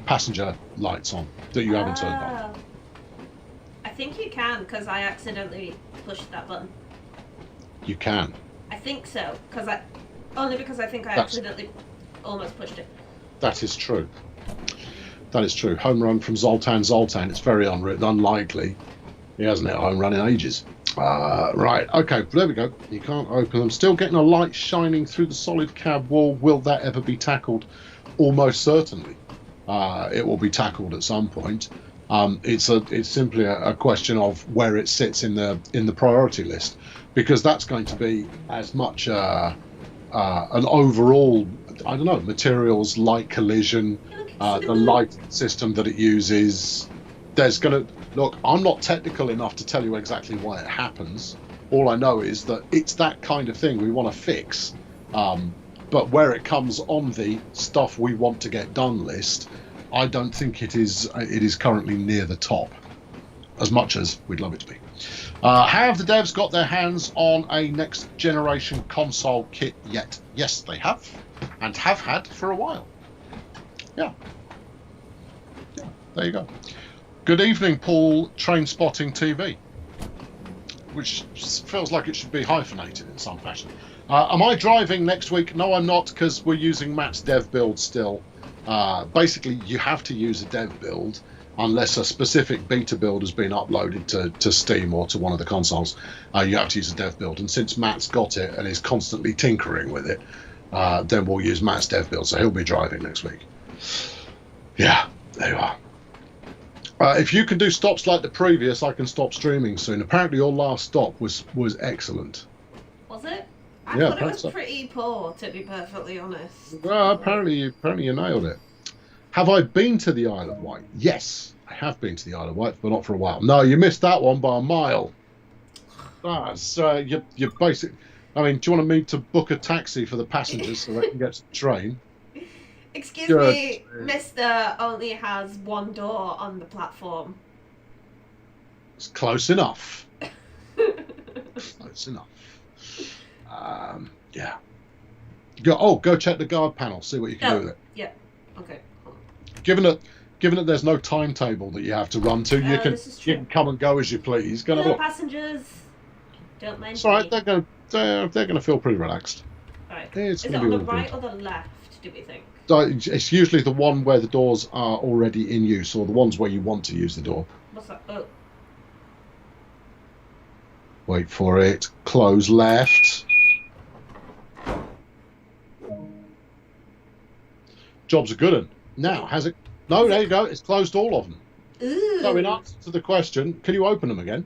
passenger lights on that you haven't turned on. I think you can, because I accidentally pushed that button. You can. I think so, only because I think I accidentally almost pushed it. That is true. That is true. Home run from Zoltan. It's very unlikely. He hasn't hit a home run in ages. Right, okay, there we go. You can't open them. Still getting a light shining through the solid cab wall. Will that ever be tackled? Almost certainly. It will be tackled at some point. It's simply a question of where it sits in the priority list, because that's going to be as much an overall, I don't know, materials like collision, the light system that it uses. There's going to look. I'm not technical enough to tell you exactly why it happens. All I know is that it's that kind of thing we want to fix. But where it comes on the stuff we want to get done list, I don't think it is currently near the top, as much as we'd love it to be. Have the devs got their hands on a next generation console kit yet? Yes, they have, and have had for a while. Yeah, there you go. Good evening, Paul, Train Spotting TV, which feels like it should be hyphenated in some fashion. Am I driving next week? No, I'm not, because we're using Matt's dev build still. Basically, you have to use a dev build unless a specific beta build has been uploaded to Steam or to one of the consoles. You have to use a dev build, and since Matt's got it and is constantly tinkering with it, then we'll use Matt's dev build, so he'll be driving next week. Yeah, there you are. If you can do stops like the previous, I can stop streaming soon. Apparently your last stop was excellent. Was it? I thought it was pretty poor, to be perfectly honest. Well, apparently you nailed it. Have I been to the Isle of Wight? Yes, I have been to the Isle of Wight, but not for a while. No, you missed that one by a mile. That's you're basic. I mean, do you want me to book a taxi for the passengers so they can get to the train? Excuse me, Mr. only has one door on the platform. It's close enough. Close enough. Yeah. Go check the guard panel. See what you can do with it. Yeah. Okay. Given that there's no timetable that you have to run to, you can come and go as you please. Hello, passengers. Don't mind. It's all right. They're gonna feel pretty relaxed. Right. Is it on the right or the left? Do we think? It's usually the one where the doors are already in use, or the ones where you want to use the door. What's that? Oh. Wait for it. Close left. Job's a good one. Now, has it? No, there you go. It's closed all of them. Ooh. So in answer to the question, can you open them again?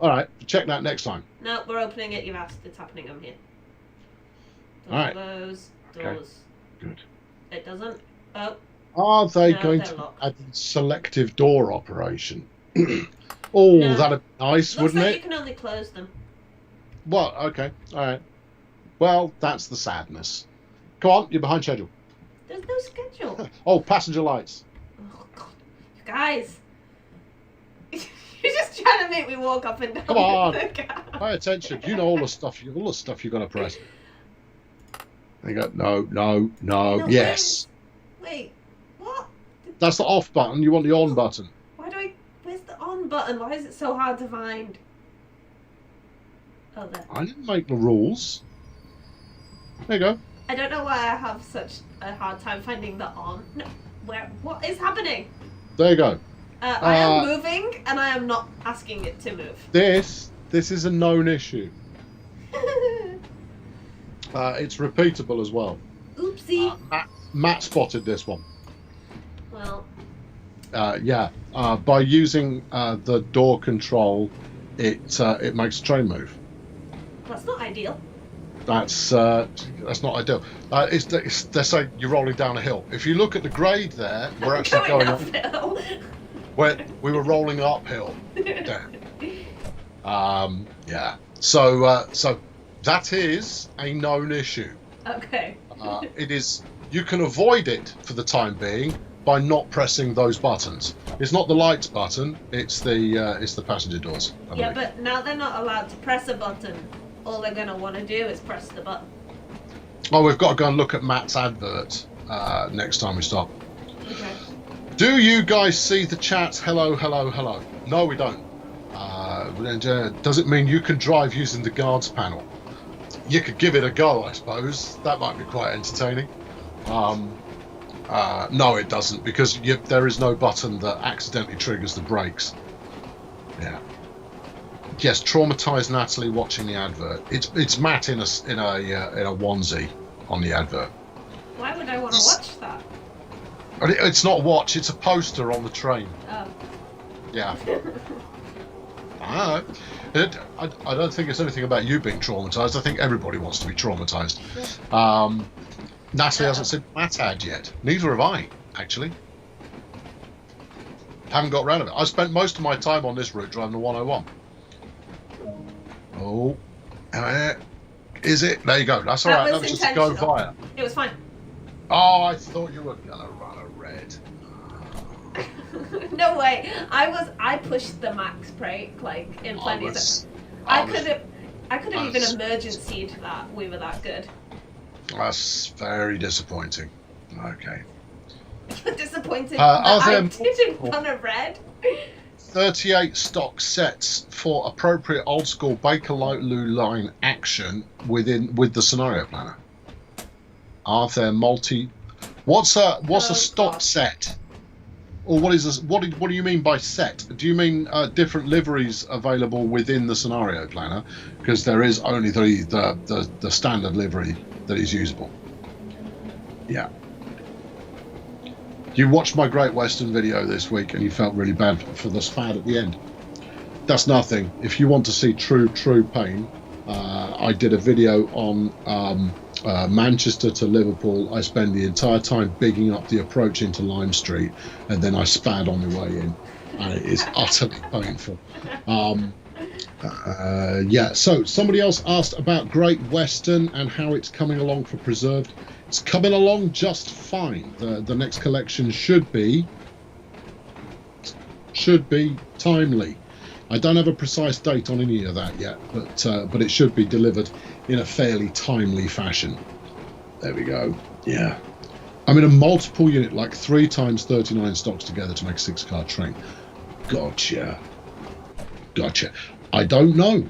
All right. Check that next time. No, we're opening it. You've asked. It's happening. I'm here. All right. Doors. Okay. Good. It doesn't. Oh. Are they going to add selective door operation? No. That'd be nice, wouldn't it? You can only close them. Well, okay. All right. Well, that's the sadness. Come on, you're behind schedule. There's no schedule. Oh, passenger lights. Oh, God. You guys. You're just trying to make me walk up and down. Come on. Pay attention. You know all the stuff you're going to press. There you go. No. Yes. Wait. What? That's the off button. You want the on button. Where's the on button? Why is it so hard to find? Oh, there. I didn't make the rules. There you go. I don't know why I have such a hard time finding the on. No, what is happening? There you go. I am moving, and I am not asking it to move. This is a known issue. It's repeatable as well. Oopsie. Matt spotted this one. Well. Yeah. By using the door control, it makes the train move. That's not ideal. That's not ideal. They say you're rolling down a hill. If you look at the grade there, we're actually going uphill. We were rolling uphill. Yeah. So that is a known issue. Okay. It is. You can avoid it for the time being by not pressing those buttons. It's not the lights button. It's the passenger doors. Yeah, but now they're not allowed to press a button. All they're going to want to do is press the button. Oh, we've got to go and look at Matt's advert next time we stop. Okay. Do you guys see the chat? Hello, hello, hello. No, we don't. Does it mean you can drive using the guards panel? You could give it a go, I suppose. That might be quite entertaining. No, it doesn't, because there is no button that accidentally triggers the brakes. Yeah. Yes, traumatized Natalie watching the advert. It's Matt in a onesie on the advert. Why would I want to watch that? It's not a watch. It's a poster on the train. Oh. Yeah. I don't think it's anything about you being traumatized. I think everybody wants to be traumatized. Natalie hasn't seen Matt ad yet. Neither have I, actually. Haven't got round of it. I spent most of my time on this route driving the 101. Oh, is it? There you go. That's all right. That was just a go via. It was fine. Oh, I thought you were gonna run a red. No way. I pushed the max brake like in plenty of times. I could have even emergency'd that. We were that good. That's very disappointing. Okay. You're disappointed that I didn't run a red? 38 stock sets for appropriate old school Bakerloo line action with the scenario planner. Are there multi? What's a stock set? Or what is this? What do you mean by set? Do you mean different liveries available within the scenario planner? Because there is only the standard livery that is usable. Yeah. You watched my Great Western video this week and you felt really bad for the spad at the end. That's nothing. If you want to see true pain, I did a video on Manchester to Liverpool. I spent the entire time bigging up the approach into Lime Street, and then I spad on the way in, and it is utterly painful. Yeah, so somebody else asked about Great Western and how it's coming along for Preserved. It's coming along just fine. The next collection should be timely. I don't have a precise date on any of that yet, but it should be delivered in a fairly timely fashion. There we go. Yeah. I mean, a multiple unit, like 3 times 39 stocks together to make a 6-car train. Gotcha. I don't know.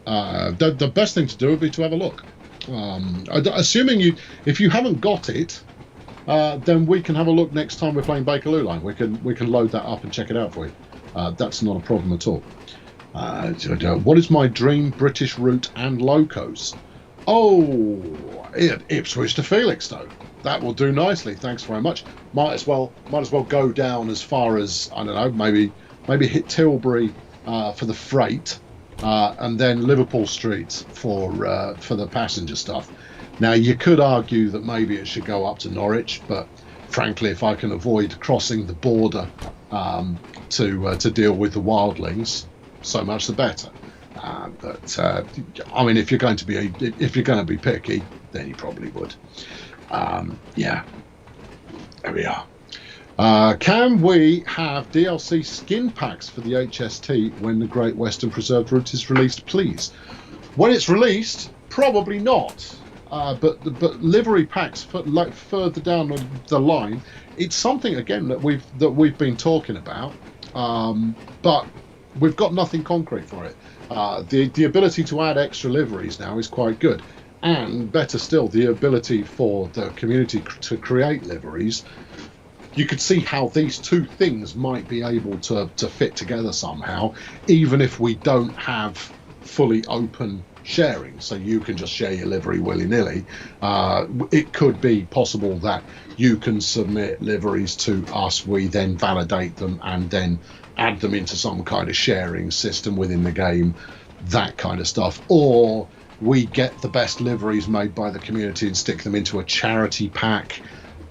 The best thing to do would be to have a look. Assuming if you haven't got it, then we can have a look next time we're playing Bakerloo Line. We can load that up and check it out for you. That's not a problem at all. What is my dream British route and locos? Oh, Ipswich to Felixstowe. That will do nicely. Thanks very much. Might as well go down as far as, I don't know, maybe hit Tilbury for the freight, and then Liverpool Street for the passenger stuff. Now you could argue that maybe it should go up to Norwich, but frankly, if I can avoid crossing the border to deal with the wildlings, so much the better. But I mean, if you're going to be picky, then you probably would. Yeah, there we are. Can we have DLC skin packs for the HST when the Great Western Preserved route is released, please? When it's released, probably not. But livery packs further down the line, it's something again that we've been talking about, but we've got nothing concrete for it. The ability to add extra liveries now is quite good, and better still, the ability for the community to create liveries. You could see how these two things might be able to fit together somehow, even if we don't have fully open sharing, so you can just share your livery willy-nilly. It could be possible that you can submit liveries to us, we then validate them and then add them into some kind of sharing system within the game, that kind of stuff. Or we get the best liveries made by the community and stick them into a charity pack,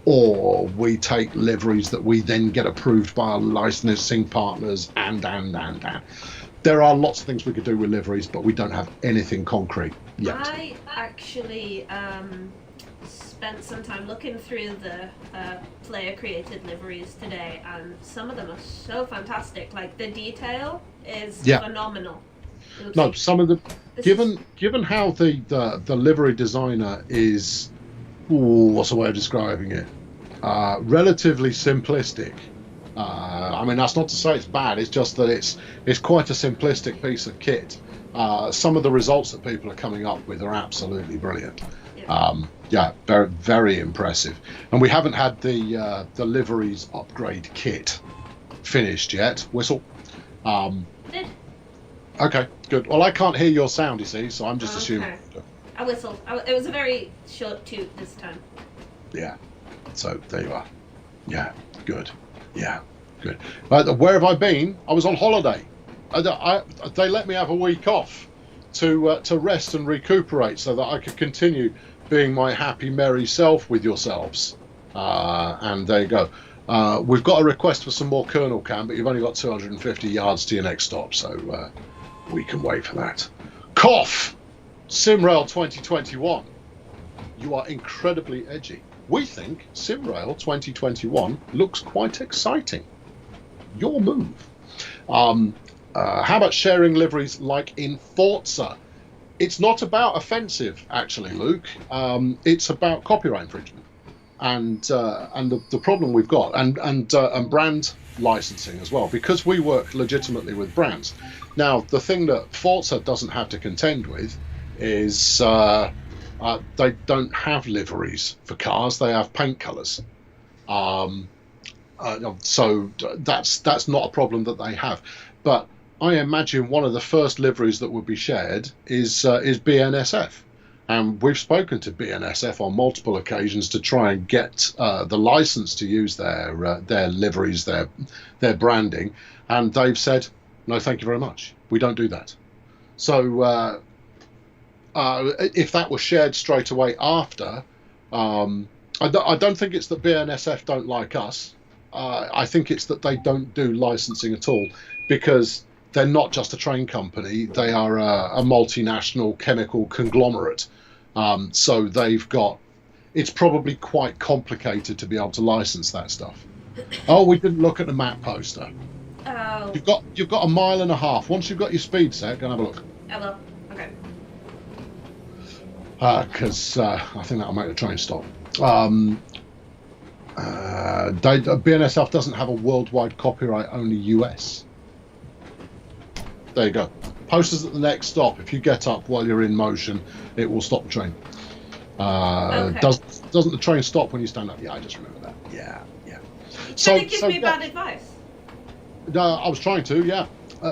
or we take liveries that we then get approved by our licensing partners, and. There are lots of things we could do with liveries, but we don't have anything concrete yet. I actually spent some time looking through the player-created liveries today, and some of them are so fantastic. Like, the detail is phenomenal. No, some of them, given how the livery designer is, what's the way of describing it? Relatively simplistic. I mean, that's not to say it's bad. It's just that it's quite a simplistic piece of kit. Some of the results that people are coming up with are absolutely brilliant. Very, very impressive. And we haven't had the liveries upgrade kit finished yet. Whistle. Did. Okay, good. Well, I can't hear your sound, you see, so I'm just assuming. I whistled. It was a very short toot this time. Yeah. So there you are. Yeah. Good. Yeah, good. Where have I been? I was on holiday. They let me have a week off to rest and recuperate so that I could continue being my happy, merry self with yourselves. And there you go. We've got a request for some more kernel cam, but you've only got 250 yards to your next stop, so we can wait for that. Cough! Simrail 2021. You are incredibly edgy. We think Simrail 2021 looks quite exciting. Your move. How about sharing liveries like in Forza? It's not about offensive, actually, Luke. It's about copyright infringement, and the problem we've got, and brand licensing as well, because we work legitimately with brands. Now, the thing that Forza doesn't have to contend with is they don't have liveries for cars; they have paint colours. So that's not a problem that they have. But I imagine one of the first liveries that would be shared is BNSF, and we've spoken to BNSF on multiple occasions to try and get the license to use their liveries, their branding, and they've said no, thank you very much. We don't do that. So if that was shared straight away after, I don't think it's that BNSF don't like us. I think it's that they don't do licensing at all, because they're not just a train company. They are a multinational chemical conglomerate. So they've got, it's probably quite complicated to be able to license that stuff. Oh, we didn't look at the map poster. Oh. You've got a mile and a half. Once you've got your speed set, go and have a look. I will. Okay. Because I think that'll make the train stop. BNSF doesn't have a worldwide copyright, only US. There you go. Posters at the next stop. If you get up while you're in motion, it will stop the train. Okay. Doesn't the train stop when you stand up? Yeah, I just remember that. Yeah. So it gives me bad advice. I was trying to, yeah.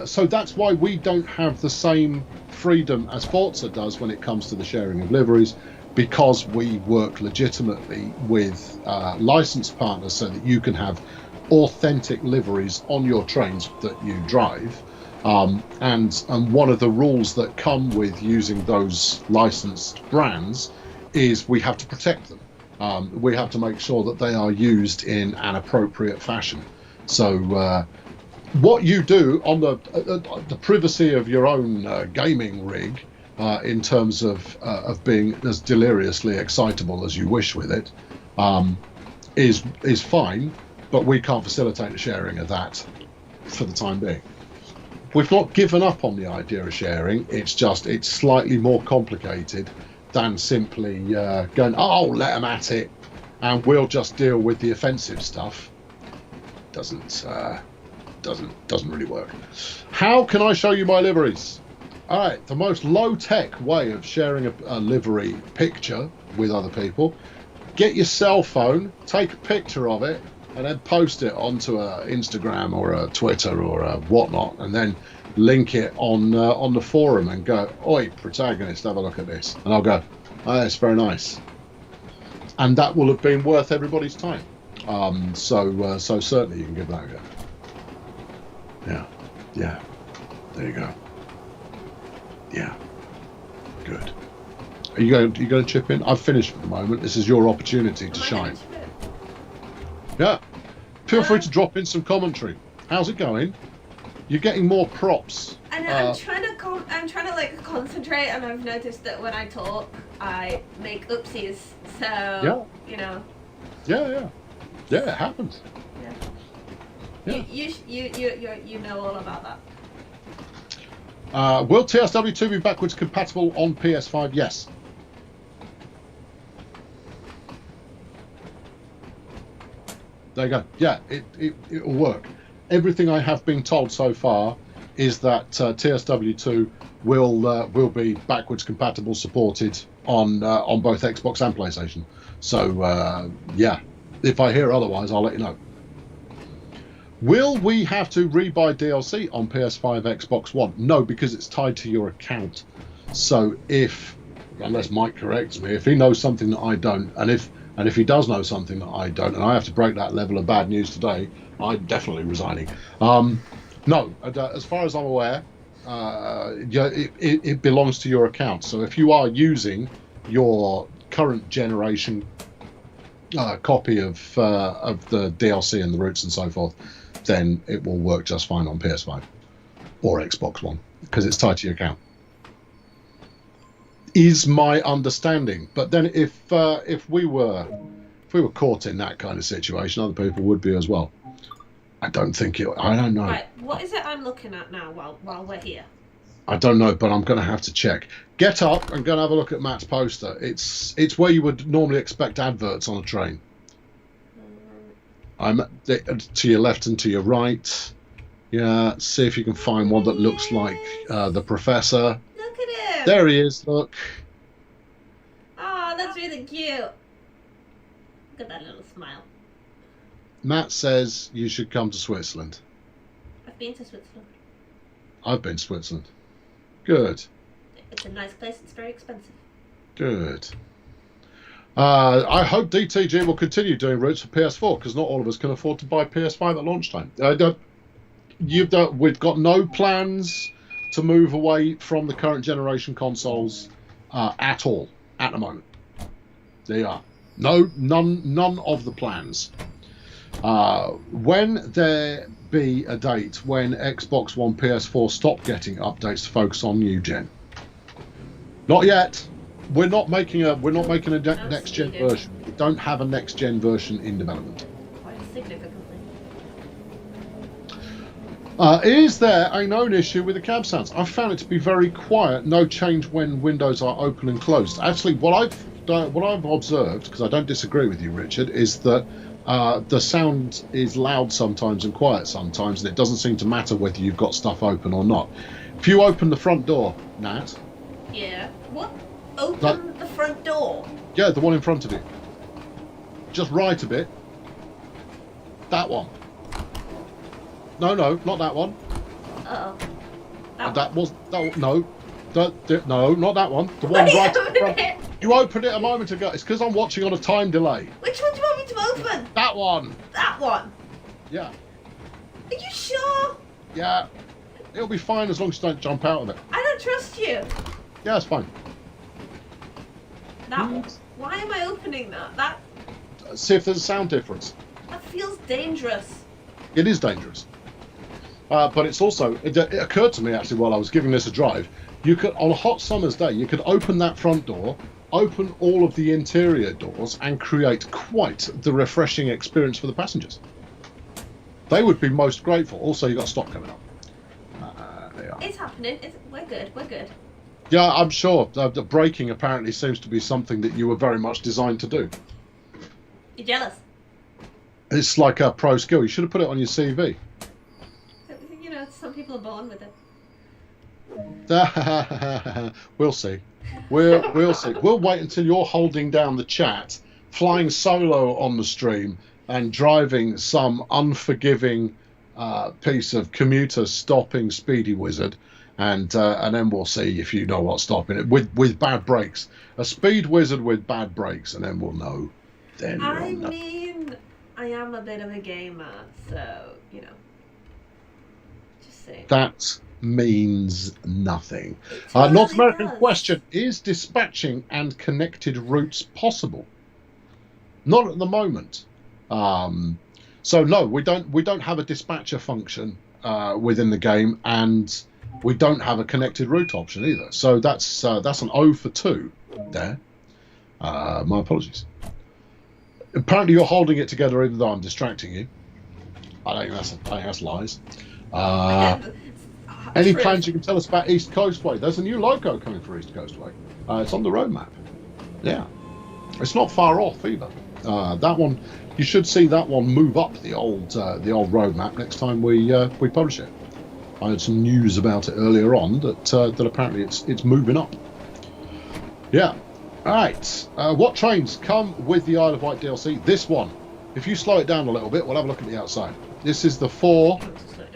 So that's why we don't have the same freedom as Forza does when it comes to the sharing of liveries, because we work legitimately with licensed partners so that you can have authentic liveries on your trains that you drive. And one of the rules that come with using those licensed brands is we have to protect them. We have to make sure that they are used in an appropriate fashion. So what you do on the privacy of your own gaming rig, in terms of being as deliriously excitable as you wish with it, is fine, but we can't facilitate the sharing of that for the time being. We've not given up on the idea of sharing. It's just it's slightly more complicated than simply going, oh, let them at it, and we'll just deal with the offensive stuff. Doesn't really work. How can I show you my liveries? All right, the most low-tech way of sharing a livery picture with other people: get your cell phone, take a picture of it, and then post it onto a Instagram or a Twitter or a whatnot, and then link it on the forum and go, oi, protagonist, have a look at this. And I'll go, oh, that's very nice. And that will have been worth everybody's time. So certainly you can give that a go. Yeah, there you go. Yeah, good. Are you going to chip in? I've finished for the moment. This is your opportunity to Am I shine. gonna chip in? Yeah. Feel free to drop in some commentary. How's it going? You're getting more props. And I'm trying to like concentrate, and I've noticed that when I talk, I make oopsies. So you know. Yeah, it happens. Yeah. You know all about that. Will TSW2 be backwards compatible on PS5? Yes. There you go. Yeah, it'll work. Everything I have been told so far is that TSW2 will be backwards compatible, supported on both Xbox and PlayStation. So yeah, if I hear otherwise, I'll let you know. Will we have to rebuy DLC on PS5, Xbox One? No, because it's tied to your account. So unless Mike corrects me, if he knows something that I don't, and if he does know something that I don't, and I have to break that level of bad news today, I'm definitely resigning. No, as far as I'm aware, it belongs to your account. So if you are using your current generation copy of the DLC and the roots and so forth, then it will work just fine on PS5 or Xbox One because it's tied to your account. Is my understanding. But then if we were caught in that kind of situation, other people would be as well. I don't know. Right, what is it I'm looking at now while we're here? I don't know, but I'm going to have to check. Get up. I'm going to have a look at Matt's poster. It's where you would normally expect adverts on a train. I'm to your left and to your right. Yeah, see if you can find one that looks like the Professor. Look at him! There he is, look. Oh, that's really cute. Look at that little smile. Matt says you should come to Switzerland. I've been to Switzerland. I've been to Switzerland. Good. It's a nice place, it's very expensive. Good. I hope DTG will continue doing routes for PS4 because not all of us can afford to buy PS5 at launch time. We've got no plans to move away from the current generation consoles at all at the moment. There you are. None of the plans. When there be a date when Xbox One, PS4 stop getting updates to focus on new gen? Not yet. We're not making a next gen version. We don't have a next gen version in development. Quite significantly. Is there a known issue with the cab sounds? I've found it to be very quiet. No change when windows are open and closed. Actually, what I've observed, because I don't disagree with you, Richard, is that the sound is loud sometimes and quiet sometimes, and it doesn't seem to matter whether you've got stuff open or not. If you open the front door, Nat. Yeah. What? Open the front door? Yeah, the one in front of you. Just right a bit. That one. No, not that one. Uh-oh. No, not that one. The one right at the front. You opened it a moment ago. It's because I'm watching on a time delay. Which one do you want me to open? That one. That one? Yeah. Are you sure? Yeah. It'll be fine as long as you don't jump out of it. I don't trust you. Yeah, it's fine. That one. Why am I opening that? See if there's a sound difference. That feels dangerous. It is dangerous. But it's also, it occurred to me actually while I was giving this a drive, you could, on a hot summer's day, you could open that front door, open all of the interior doors, and create quite the refreshing experience for the passengers. They would be most grateful. Also, you've got stock coming up. There you are. It's happening. We're good. Yeah, I'm sure. The braking apparently seems to be something that you were very much designed to do. You're jealous. It's like a pro skill. You should have put it on your CV. You know, some people are born with it. We'll see. We'll see. We'll wait until you're holding down the chat, flying solo on the stream, and driving some unforgiving piece of commuter stopping speedy wizard, and then we'll see if you know what's stopping it with bad brakes. A speed wizard with bad brakes, and then we'll know. Then I mean, I am a bit of a gamer, so you know. Just saying. means nothing. It totally North American does. question: is dispatching and connected routes possible? Not at the moment. So no, we don't have a dispatcher function within the game, and we don't have a connected route option either. So that's an O for 2 there. My apologies. Apparently you're holding it together even though I'm distracting you. I think that's lies. Any plans you can tell us about East Coast Way? There's a new logo coming for East Coast Way. It's on the roadmap. Yeah, it's not far off either. That one, you should see that one move up the old roadmap next time we publish it. I had some news about it earlier on that apparently it's moving up. Yeah. All right. What trains come with the Isle of Wight DLC? This one. If you slow it down a little bit, we'll have a look at the outside. This is the 4.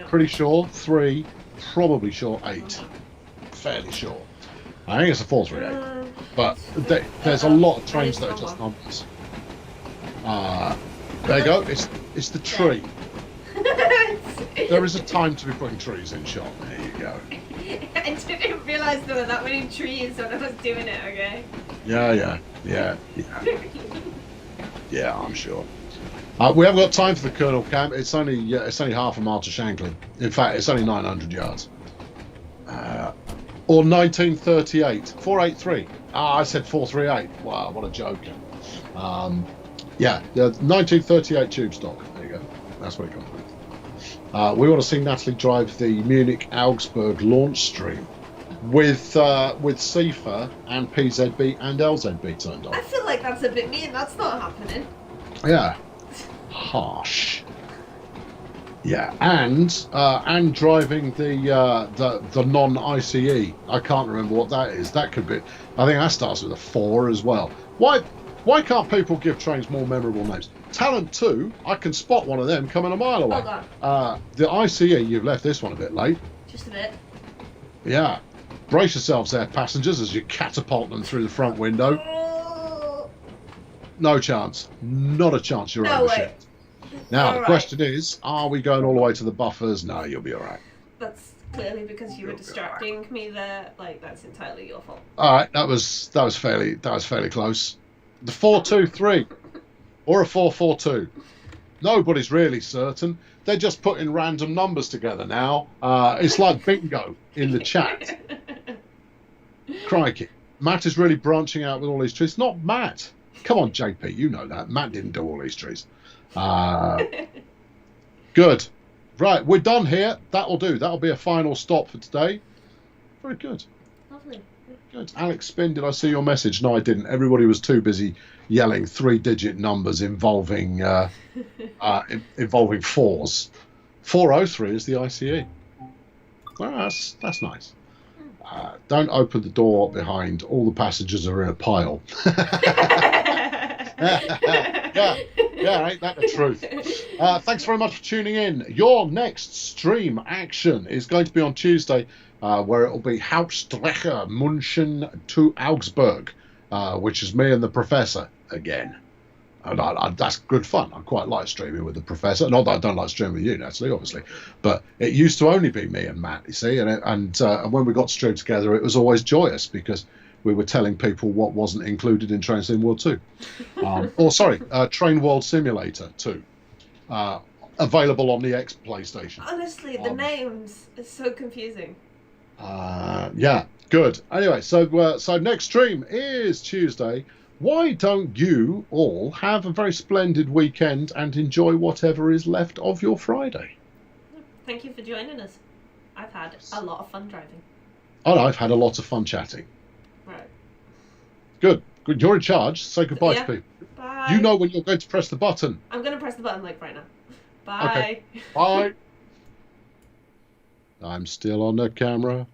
Pretty sure 3. Probably sure 8. Fairly sure. I think it's a 438. But there's a lot of trains that are just numbers. There you go. It's the tree. There is a time to be putting trees in shot. There you go. I didn't realise there were that many trees when I was doing it, okay? Yeah. Yeah, I'm sure. We haven't got time for the Colonel camp. It's only half a mile to Shanklin. In fact, it's only 900 yards. Or 1938. 483. I said 438. Wow, what a joke. Yeah, the 1938 tube stock. There you go. That's what it comes with. We want to see Natalie drive the Munich Augsburg launch stream with CIFA and PZB and LZB turned on. I feel like that's a bit mean. That's not happening. Yeah. Harsh. Yeah, and driving the non-ICE. I can't remember what that is. That could be. I think that starts with a 4 as well. Why can't people give trains more memorable names? Talent 2, I can spot one of them coming a mile away. Hold on. The ICE, you've left this one a bit late. Just a bit. Yeah. Brace yourselves there, passengers, as you catapult them through the front window. Oh. No chance. Not a chance you're No way. overshot. Now, the Alright. question is, are we going all the way to the buffers? No, you'll be all right. That's clearly because you were distracting me there. Like, that's entirely your fault. All right, that was fairly close. The 423 or a 442. Nobody's really certain. They're just putting random numbers together now. It's like bingo in the chat. Crikey. Matt is really branching out with all these trees. Not Matt. Come on, JP, you know that. Matt didn't do all these trees. Good. Right, we're done here. That'll do. That'll be a final stop for today. Very good. Lovely. Good. Alex Spin, did I see your message? No, I didn't. Everybody was too busy yelling 3-digit numbers involving involving 4s. 403 is the ICE. Well, that's nice. Don't open the door behind. All the passengers are in a pile. Yeah, ain't that the truth? Thanks very much for tuning in. Your next stream action is going to be on Tuesday, where it will be Hauptstrecke München to Augsburg, which is me and the Professor again. And that's good fun. I quite like streaming with the Professor. Not that I don't like streaming with you, Natalie, obviously. But it used to only be me and Matt, you see. And when we got to stream together, it was always joyous because we were telling people what wasn't included in Train Sim World 2. Train World Simulator 2. Available on the X PlayStation. Honestly, the names is so confusing. Yeah, good. Anyway, so next stream is Tuesday. Why don't you all have a very splendid weekend and enjoy whatever is left of your Friday? Thank you for joining us. I've had a lot of fun driving. Oh, I've had a lot of fun chatting. Right. Good. You're in charge. Say goodbye to people. Bye. You know when you're going to press the button. I'm going to press the button like right now. Bye. Okay. Bye. I'm still on the camera.